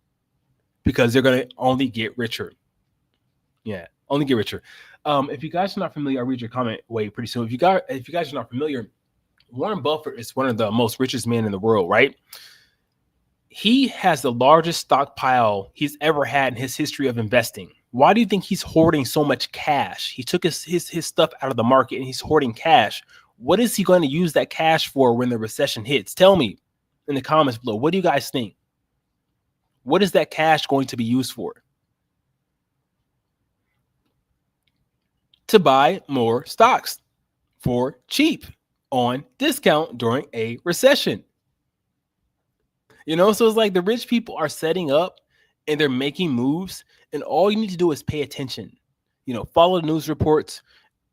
A: because they're going to only get richer. Yeah, only get richer. If you guys are not familiar, I'll read your comment way pretty soon. If you guys are not familiar, Warren Buffett is one of the most richest men in the world, right? He has the largest stockpile he's ever had in his history of investing. Why do you think he's hoarding so much cash? He took his stuff out of the market and he's hoarding cash. What is he going to use that cash for when the recession hits? Tell me in the comments below. What do you guys think? What is that cash going to be used for? To buy more stocks for cheap on discount during a recession. You know, so it's like the rich people are setting up and they're making moves, and all you need to do is pay attention. You know, follow the news reports,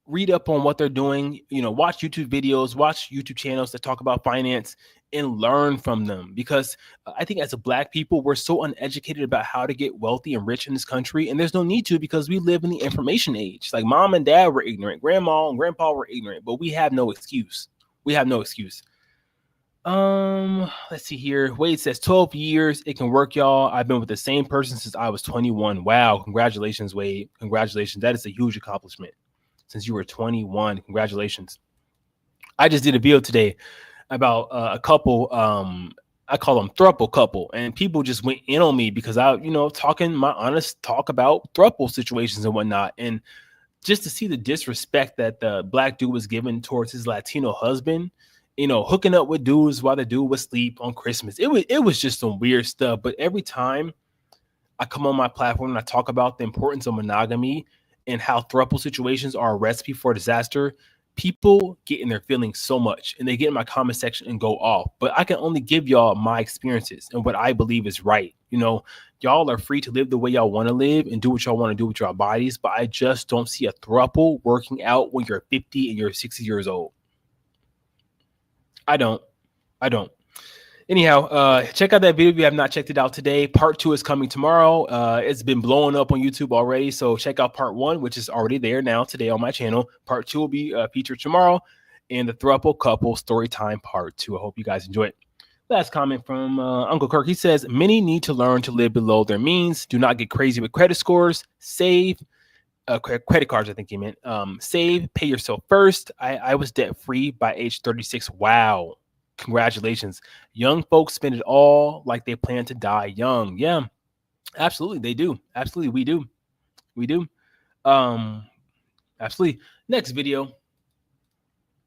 A: read up on what they're doing, you know, watch YouTube videos, watch YouTube channels that talk about finance and learn from them. Because I think as a black people, we're so uneducated about how to get wealthy and rich in this country. And there's no need to, because we live in the information age. Like mom and dad were ignorant, grandma and grandpa were ignorant, but we have no excuse. We have no excuse. Let's see here. Wade says 12 years. It can work, y'all. I've been with the same person since I was 21. Wow. Congratulations, Wade. Congratulations. That is a huge accomplishment. Since you were 21. Congratulations. I just did a video today about a couple. I call them throuple couple, and people just went in on me because I, you know, talking my honest talk about throuple situations and whatnot. And just to see the disrespect that the black dude was given towards his Latino husband, you know, hooking up with dudes while the dude was asleep on Christmas. It was just some weird stuff. But every time I come on my platform and I talk about the importance of monogamy and how throuple situations are a recipe for disaster, people get in their feelings so much and they get in my comment section and go off. But I can only give y'all my experiences and what I believe is right. You know, y'all are free to live the way y'all want to live and do what y'all want to do with your bodies. But I just don't see a throuple working out when you're 50 and you're 60 years old. I don't. Anyhow, check out that video if you have not checked it out today. Part 2 is coming tomorrow. It's been blowing up on YouTube already, so check out part 1, which is already there now today on my channel. Part 2 will be featured tomorrow, and the throuple couple story time part 2. I hope you guys enjoy it. Last comment from Uncle Kirk. He says, many need to learn to live below their means. Do not get crazy with credit scores. Save. Credit cards, I think he meant. Save, pay yourself first. I was debt free by age 36. Wow. Congratulations. Young folks spend it all like they plan to die young. Yeah, absolutely. They do. Absolutely. We do. Absolutely. Next video.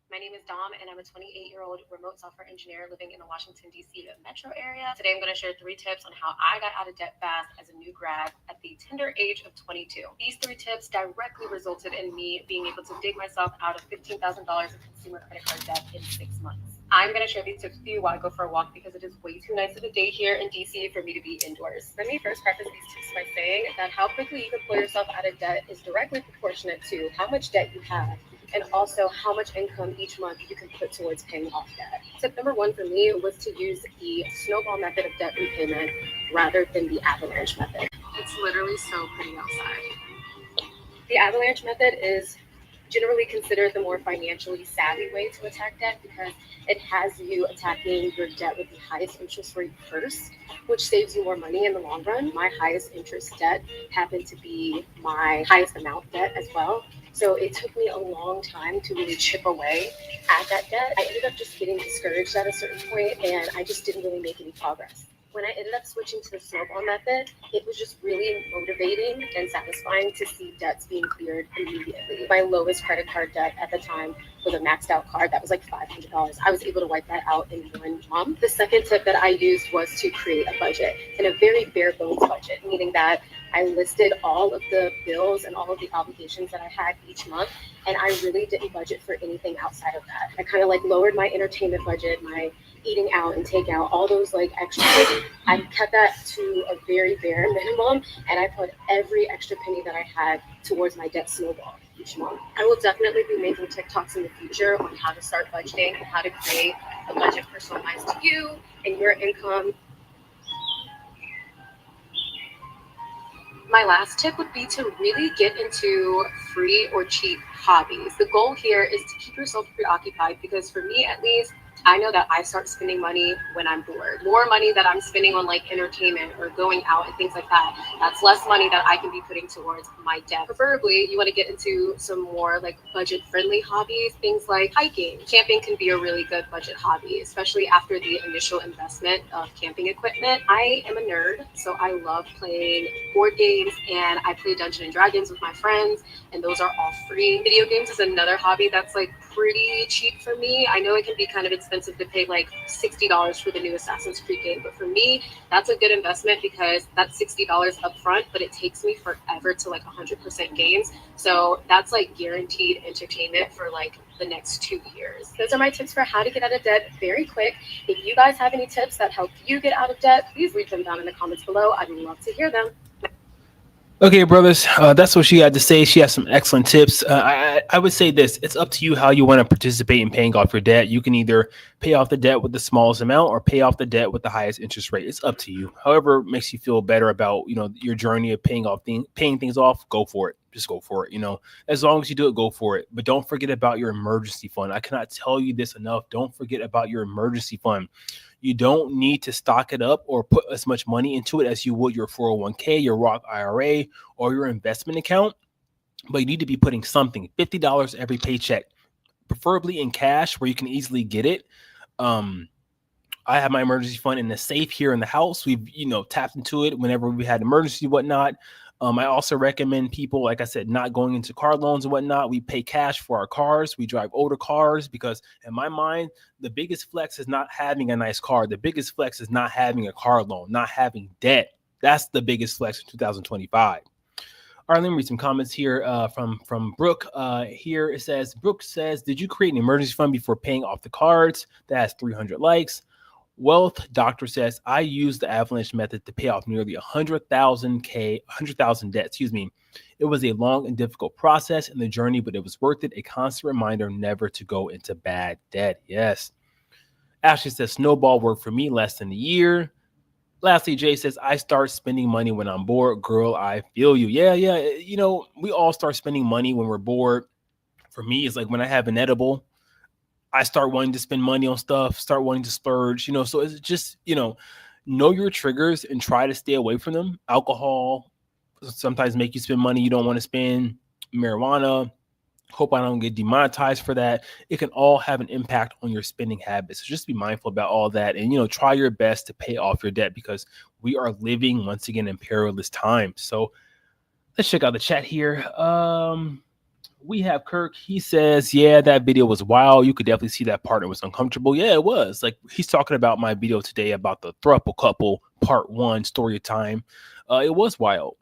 D: My name is Dom, and I'm a 28-year-old remote software engineer living in the Washington, D.C. metro area. Today, I'm going to share 3 tips on how I got out of debt fast as a new grad at the tender age of 22. These 3 tips directly resulted in me being able to dig myself out of $15,000 of consumer credit card debt in 6 months. I'm going to share these tips with you while I go for a walk because it is way too nice of a day here in DC for me to be indoors. Let me first preface these tips by saying that how quickly you can pull yourself out of debt is directly proportionate to how much debt you have and also how much income each month you can put towards paying off debt. Tip number 1 for me was to use the snowball method of debt repayment rather than the avalanche method. It's literally so pretty outside. The avalanche method is generally considered the more financially savvy way to attack debt because it has you attacking your debt with the highest interest rate first, which saves you more money in the long run. My highest interest debt happened to be my highest amount debt as well. So it took me a long time to really chip away at that debt. I ended up just getting discouraged at a certain point, and I just didn't really make any progress. When I ended up switching to the snowball method, it was just really motivating and satisfying to see debts being cleared immediately. My lowest credit card debt at the time was a maxed out card that was like $500. I was able to wipe that out in 1 month. The second tip that I used was to create a budget, and a very bare bones budget, meaning that I listed all of the bills and all of the obligations that I had each month, and I really didn't budget for anything outside of that. I kind of like lowered my entertainment budget, my eating out and takeout, all those like extras. I kept that to a very bare minimum, and I put every extra penny that I had towards my debt snowball each month. I will definitely be making TikToks in the future on how to start budgeting and how to create a budget personalized to you and your income. My last tip would be to really get into free or cheap hobbies. The goal here is to keep yourself preoccupied because for me at least, I know that I start spending money when I'm bored. More money that I'm spending on like entertainment or going out and things like that. That's less money that I can be putting towards my debt. Preferably, you want to get into some more like budget-friendly hobbies, things like hiking. Camping can be a really good budget hobby, especially after the initial investment of camping equipment. I am a nerd, so I love playing board games and I play Dungeons and Dragons with my friends, and those are all free. Video games is another hobby that's like pretty cheap for me. I know it can be kind of expensive to pay like $60 for the new Assassin's Creed game, but for me, that's a good investment because that's $60 up front, but it takes me forever to like 100% games. So that's like guaranteed entertainment for like the next 2 years. Those are my tips for how to get out of debt very quick. If you guys have any tips that help you get out of debt, please leave them down in the comments below. I'd love to hear them.
A: Okay, brothers, that's what she had to say. She has some excellent tips. I would say this: it's up to you how you want to participate in paying off your debt. You can either pay off the debt with the smallest amount or pay off the debt with the highest interest rate. It's up to you. However, makes you feel better about your journey of paying things off. Go for it. Just go for it. As long as you do it, go for it. But don't forget about your emergency fund. I cannot tell you this enough. Don't forget about your emergency fund. You don't need to stock it up or put as much money into it as you would your 401k, your Roth IRA, or your investment account. But you need to be putting something, $50 every paycheck, preferably in cash where you can easily get it. I have my emergency fund in the safe here in the house. We've, tapped into it whenever we had emergency, whatnot. I also recommend people, like I said, not going into car loans and whatnot. We pay cash for our cars. We drive older cars because in my mind, the biggest flex is not having a nice car. The biggest flex is not having a car loan, not having debt. That's the biggest flex in 2025. All right, let me read some comments here from Brooke. Here it says, Brooke says, did you create an emergency fund before paying off the cards? That has 300 likes. Wealth Doctor says, I used the avalanche method to pay off nearly 100,000 debt. It was a long and difficult process in the journey, but it was worth it. A constant reminder never to go into bad debt. Yes. Ashley says, snowball worked for me less than a year. Lastly, Jay says, I start spending money when I'm bored. Girl, I feel you. Yeah. We all start spending money when we're bored. For me, it's like when I have an edible, I start wanting to spend money on stuff, start wanting to splurge, so it's just, know your triggers and try to stay away from them. Alcohol sometimes make you spend money you don't want to spend. Marijuana, hope I don't get demonetized for that. It can all have an impact on your spending habits. So just be mindful about all that and, try your best to pay off your debt because we are living once again in perilous times. So let's check out the chat here. We have Kirk. He says, yeah, that video was wild. You could definitely see that partner was uncomfortable. Yeah, it was. Like, he's talking about my video today about the throuple couple, part 1, story time. It was wild.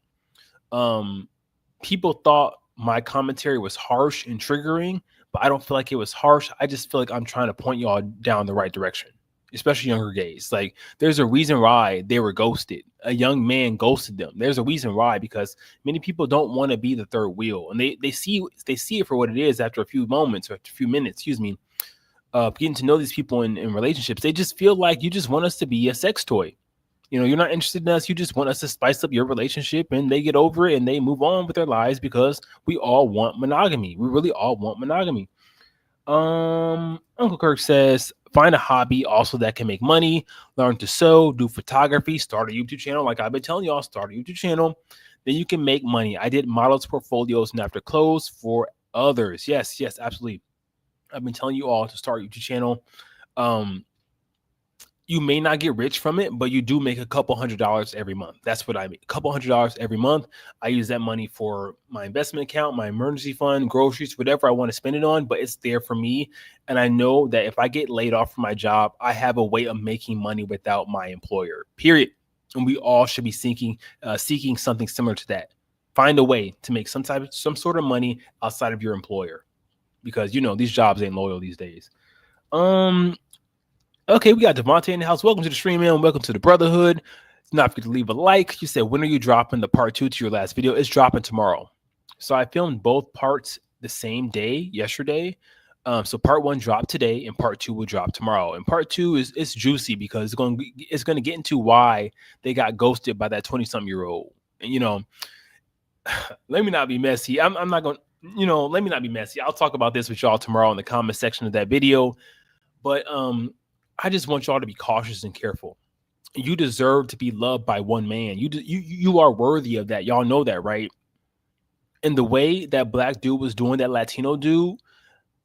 A: People thought my commentary was harsh and triggering, but I don't feel like it was harsh. I just feel like I'm trying to point y'all down the right direction, especially younger gays. Like, there's a reason why they were ghosted. A young man ghosted them. There's a reason why, because many people don't want to be the third wheel, and they see it for what it is after a few moments or a few minutes. Getting to know these people in relationships, they just feel like you just want us to be a sex toy. You're not interested in us. You just want us to spice up your relationship, and they get over it and they move on with their lives because we all want monogamy. We really all want monogamy. Uncle Kirk says, find a hobby also that can make money. Learn to sew, do photography, start a YouTube channel. Like I've been telling y'all, start a YouTube channel. Then you can make money. I did models, portfolios, and after clothes for others. Yes, absolutely. I've been telling you all to start a YouTube channel. You may not get rich from it, but you do make a couple $100s every month. That's what I make. A couple $100s every month. I use that money for my investment account, my emergency fund, groceries, whatever I want to spend it on, but it's there for me. And I know that if I get laid off from my job, I have a way of making money without my employer, period. And we all should be seeking something similar to that. Find a way to make some sort of money outside of your employer, because these jobs ain't loyal these days. Okay, we got Devontae in the house. Welcome to the stream, man. Welcome to the Brotherhood. Do not forget to leave a like. You said, when are you dropping the part 2 to your last video? It's dropping tomorrow. So I filmed both parts the same day, yesterday. So part 1 dropped today, and part 2 will drop tomorrow. And part 2 is juicy because it's going to get into why they got ghosted by that 20-something-year-old. And let me not be messy. I'm not going. Let me not be messy. I'll talk about this with y'all tomorrow in the comment section of that video. But I just want y'all to be cautious and careful. You deserve to be loved by one man. You are worthy of that. Y'all know that, right? And the way that black dude was doing that Latino dude,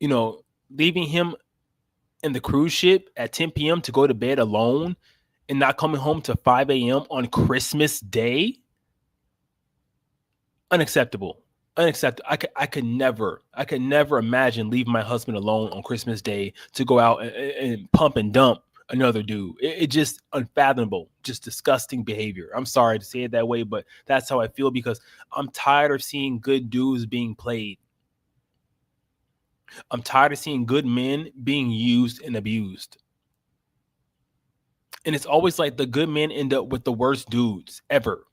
A: leaving him in the cruise ship at 10 p.m. to go to bed alone and not coming home to 5 a.m. on Christmas Day. Unacceptable. I could never imagine leaving my husband alone on Christmas Day to go out and pump and dump another dude. It just unfathomable, just disgusting behavior. I'm sorry to say it that way, but that's how I feel because I'm tired of seeing good dudes being played. I'm tired of seeing good men being used and abused. And it's always like the good men end up with the worst dudes ever.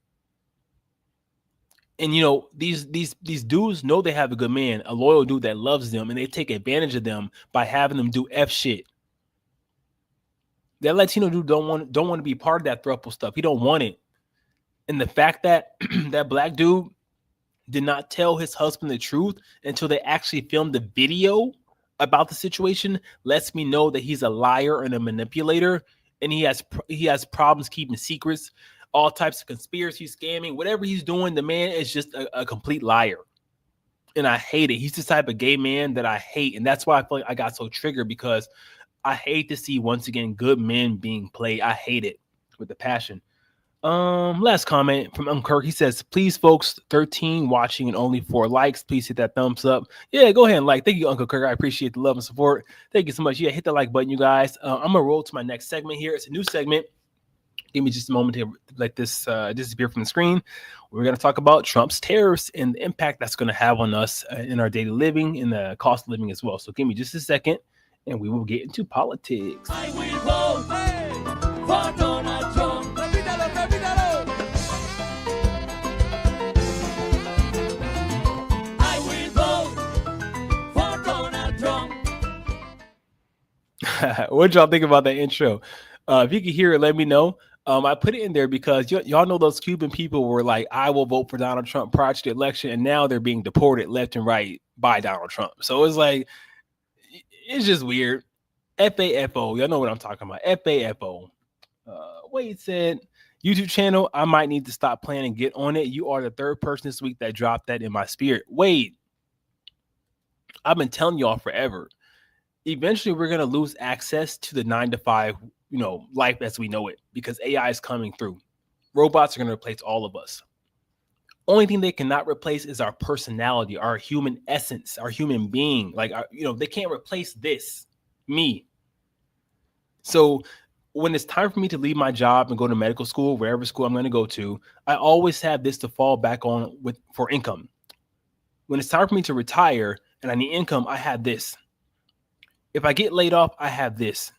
A: And these dudes know they have a good man, a loyal dude that loves them, and they take advantage of them by having them do F shit. That Latino dude don't want to be part of that throuple stuff. He don't want it. And the fact that that black dude did not tell his husband the truth until they actually filmed the video about the situation lets me know that he's a liar and a manipulator, and he has problems keeping secrets, all types of conspiracy, scamming, whatever he's doing. The man is just a complete liar, and I hate it. He's the type of gay man that I hate, and that's why I feel like I got so triggered, because I hate to see once again good men being played. I hate it with a passion. Last comment from Kirk. He says, please folks, 13 watching and only 4 likes. Please hit that thumbs up. Yeah, go ahead and like. Thank you, Uncle Kirk. I appreciate the love and support. Thank you so much. Yeah, hit the like button, you guys. I'm gonna roll to my next segment here. It's a new segment. Give me just a moment to let this disappear from the screen. We're gonna talk about Trump's tariffs and the impact that's gonna have on us in our daily living and the cost of living as well. So give me just a second, and we will get into politics.
E: I will vote for Donald Trump.
A: What y'all think about that intro? If you can hear it, let me know. I put it in there because y'all know those Cuban people were like, I will vote for Donald Trump prior to the election, and now they're being deported left and right by Donald Trump. So it's like, it's just weird. FAFO, y'all know what I'm talking about. FAFO. Wade said, YouTube channel, I might need to stop playing and get on it. You are the 3rd person this week that dropped that in my spirit. Wade, I've been telling y'all forever. Eventually, we're going to lose access to the 9-to-5, life as we know it, because AI is coming through. Robots are going to replace all of us. Only thing they cannot replace is our personality, our human essence, our human being. Like, they can't replace this, me. So when it's time for me to leave my job and go to medical school, wherever school I'm going to go to, I always have this to fall back on for income. When it's time for me to retire and I need income, I have this. If I get laid off, I have this.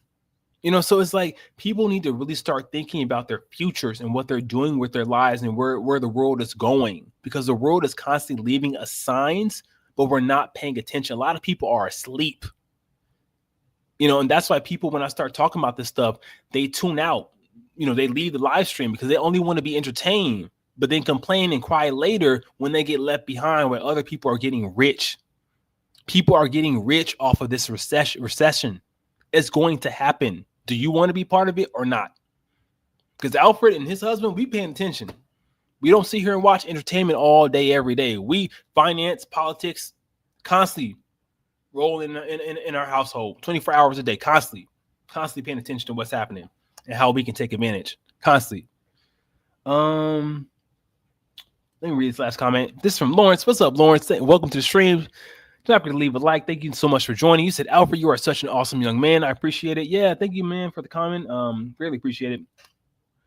A: So it's like people need to really start thinking about their futures and what they're doing with their lives and where the world is going, because the world is constantly leaving us signs, but we're not paying attention. A lot of people are asleep. And that's why people, when I start talking about this stuff, they tune out. They leave the live stream because they only want to be entertained, but then complain and cry later when they get left behind, when other people are getting rich. People are getting rich off of this recession. It's going to happen. Do you want to be part of it or not? Because Alfred and his husband, we paying attention. We don't sit here and watch entertainment all day, every day. We finance, politics, constantly roll in our household 24 hours a day, constantly paying attention to what's happening and how we can take advantage. Constantly. Let me read this last comment. This is from Lawrence. What's up, Lawrence? Welcome to the stream. Not going to leave a like. Thank you so much for joining. You said, Alfred, you are such an awesome young man. I appreciate it. Yeah, thank you, man, for the comment. Really appreciate it.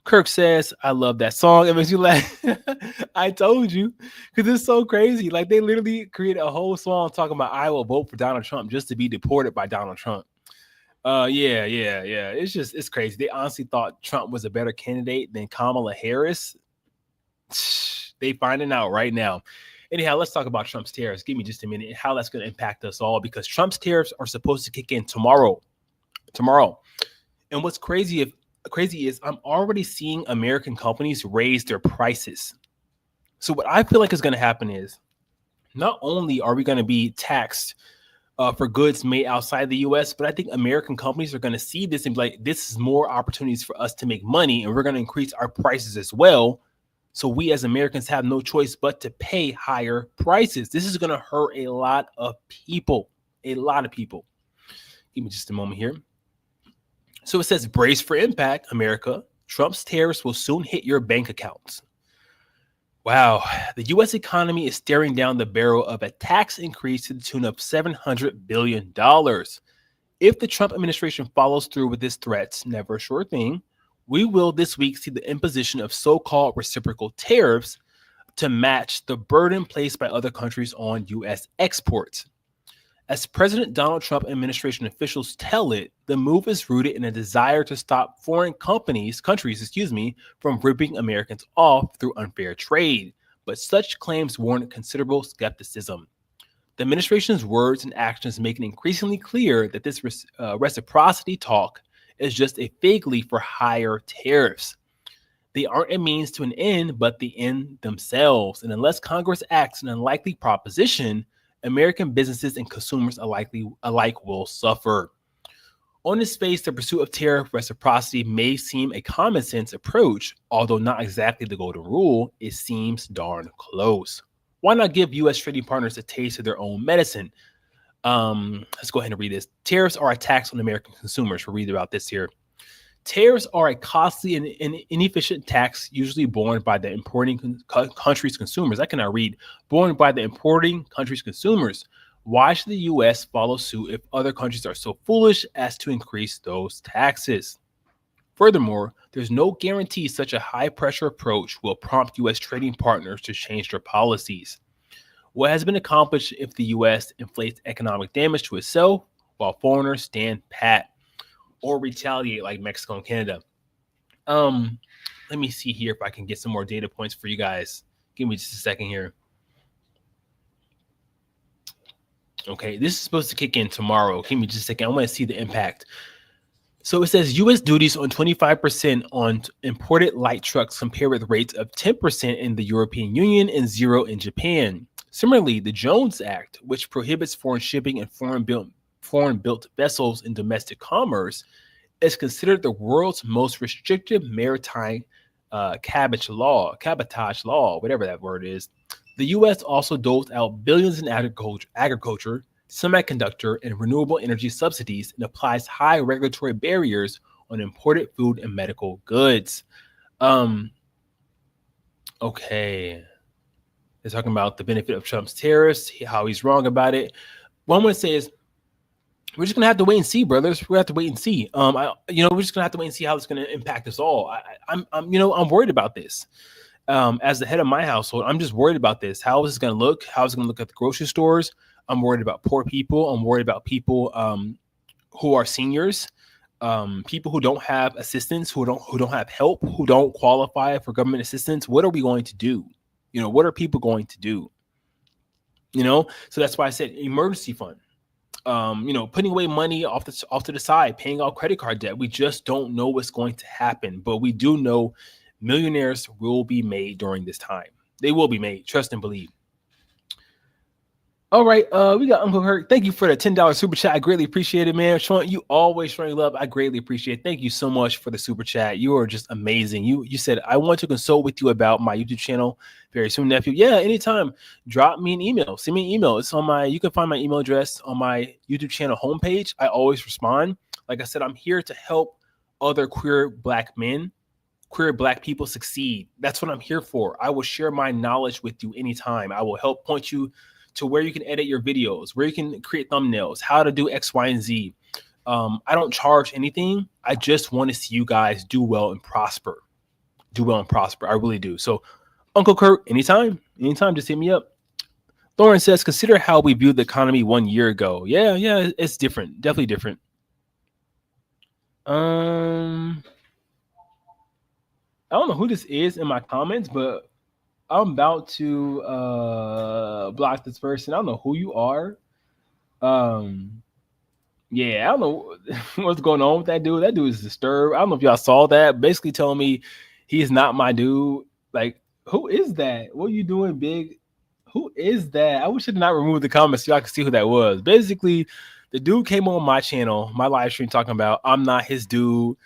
A: Kirk says, I love that song. It makes you laugh. I told you, because it's so crazy. Like, they literally created a whole song talking about I will vote for Donald Trump just to be deported by Donald Trump. Yeah. It's crazy. They honestly thought Trump was a better candidate than Kamala Harris. They finding out right now. Anyhow, let's talk about Trump's tariffs. Give me just a minute and how that's going to impact us all, because Trump's tariffs are supposed to kick in tomorrow. And what's crazy is I'm already seeing American companies raise their prices. So what I feel like is going to happen is not only are we going to be taxed for goods made outside the U.S., but I think American companies are going to see this and be like, this is more opportunities for us to make money, and we're going to increase our prices as well. So we as Americans have no choice but to pay higher prices. This is going to hurt a lot of people. Give me just a moment here. So it says, brace for impact, America. Trump's tariffs will soon hit your bank accounts. Wow. The U.S. economy is staring down the barrel of a tax increase to the tune of $700 billion. If the Trump administration follows through with its threats, never a sure thing, we will this week see the imposition of so-called reciprocal tariffs to match the burden placed by other countries on U.S. exports. As President Donald Trump administration officials tell it, the move is rooted in a desire to stop foreign countries, from ripping Americans off through unfair trade. But such claims warrant considerable skepticism. The administration's words and actions make it increasingly clear that this reciprocity talk is just a fig leaf for higher tariffs. They aren't a means to an end, but the end themselves. And unless Congress acts an unlikely proposition, American businesses and consumers alike will suffer. On this space, the pursuit of tariff reciprocity may seem a common sense approach, although not exactly the golden rule. It seems darn close. Why not give U.S. trading partners a taste of their own medicine? Let's go ahead and read this. Tariffs are a tax on American consumers. We'll read about this here. Tariffs are a costly and inefficient tax usually borne by the importing country's consumers. I cannot read. Borne by the importing country's consumers. Why should the U.S. follow suit if other countries are so foolish as to increase those taxes? Furthermore, there's no guarantee such a high-pressure approach will prompt U.S. trading partners to change their policies. What has been accomplished if the U.S. inflates economic damage to itself while foreigners stand pat or retaliate like Mexico and Canada? Let me see here if I can get some more data points for you guys. Give me just a second here. Okay, this is supposed to kick in tomorrow. Give me just a second. I want to see the impact. So it says U.S. duties on 25% on imported light trucks compared with rates of 10% in the European Union and 0% in Japan. Similarly, the Jones Act, which prohibits foreign shipping and foreign-built vessels in domestic commerce, is considered the world's most restrictive maritime cabotage law, whatever that word is. The U.S. also doles out billions in agriculture, semiconductor, and renewable energy subsidies and applies high regulatory barriers on imported food and medical goods. Okay. They're talking about the benefit of Trump's tariffs, how he's wrong about it. What I'm going to say is we're just going to have to wait and see, brothers. We have to wait and see. We're just going to have to wait and see how it's going to impact us all. I'm worried about this. As the head of my household, I'm just worried about this. How is this going to look? How is it going to look at the grocery stores? I'm worried about poor people. I'm worried about people who are seniors, people who don't have assistance, who don't have help, who don't qualify for government assistance. What are we going to do? What are people going to do? So that's why I said emergency fund. Putting away money off to the side, paying off credit card debt. We just don't know what's going to happen, but we do know millionaires will be made during this time. They will be made. Trust and believe. All right, we got Uncle Kurt. Thank you for the $10 super chat. I greatly appreciate it, man. You always showing love. I greatly appreciate it. Thank you so much for the super chat. You are just amazing. You said, I want to consult with you about my YouTube channel very soon, nephew. Yeah, anytime. Drop me an email. Send me an email. It's on you can find my email address on my YouTube channel homepage. I always respond. Like I said, I'm here to help other queer Black people succeed. That's what I'm here for. I will share my knowledge with you anytime. I will help point you to where you can edit your videos, where you can create thumbnails, how to do X, Y, and Z. I don't charge anything. I just want to see you guys do well and prosper. I really do. So Uncle Kurt, anytime, just hit me up. Lauren says, consider how we viewed the economy 1 year ago. Yeah, it's different. Definitely different. I don't know who this is in my comments, but I'm about to block this person. I don't know who you are. Yeah, I don't know what's going on with that dude. That dude is disturbed. I don't know if y'all saw that. Basically telling me he's not my dude. Like, who is that? What are you doing, big? Who is that? I wish I did not remove the comments so y'all can see who that was. Basically, the dude came on my channel, my live stream, talking about I'm not his dude.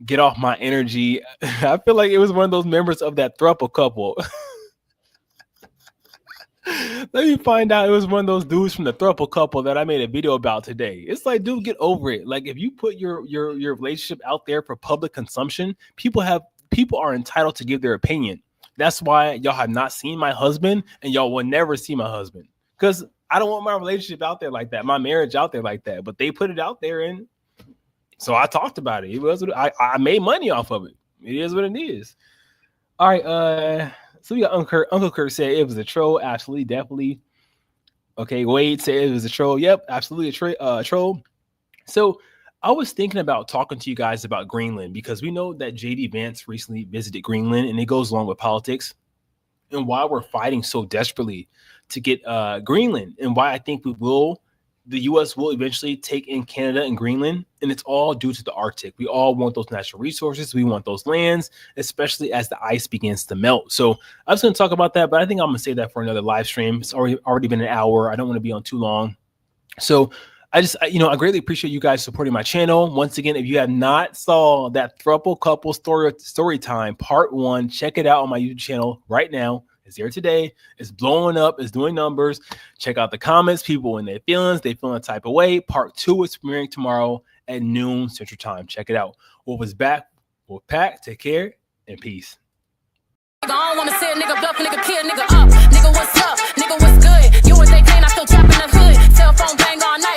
A: Get off my energy. I feel like it was one of those members of that throuple couple. Let me find out it was one of those dudes from the throuple couple that I made a video about today. It's like, dude, get over it. Like, if you put your relationship out there for public consumption, people are entitled to give their opinion. That's why y'all have not seen my husband, and y'all will never see my husband, because I don't want my relationship out there like that, my marriage out there like that. But they put it out there, and so I talked about it. It was I made money off of it. It is what it is. All right. So we got Uncle Kurt said it was a troll. Absolutely, definitely. Okay, Wade said it was a troll. Yep, absolutely a troll. So I was thinking about talking to you guys about Greenland because we know that JD Vance recently visited Greenland, and it goes along with politics and why we're fighting so desperately to get Greenland, and why I think the U.S. will eventually take in Canada and Greenland, and it's all due to the Arctic. We all want those natural resources. We want those lands, especially as the ice begins to melt. So I was going to talk about that, but I think I'm going to save that for another live stream. It's already been an hour. I don't want to be on too long. So I greatly appreciate you guys supporting my channel. Once again, if you have not saw that throuple couple story time part 1, check it out on my YouTube channel right now. It's there today. It's blowing up. It's doing numbers. Check out the comments. People in their feelings. They feeling a type of way. Part 2 is premiering tomorrow at noon Central Time. Check it out. Wolf is back. Wolf Pack. Take care and peace.
F: I don't wanna see a nigga bluff, nigga kill, nigga up. Nigga, what's up? Nigga, what's good? You and they can't, I still trap in the hood. Cell phone bang on.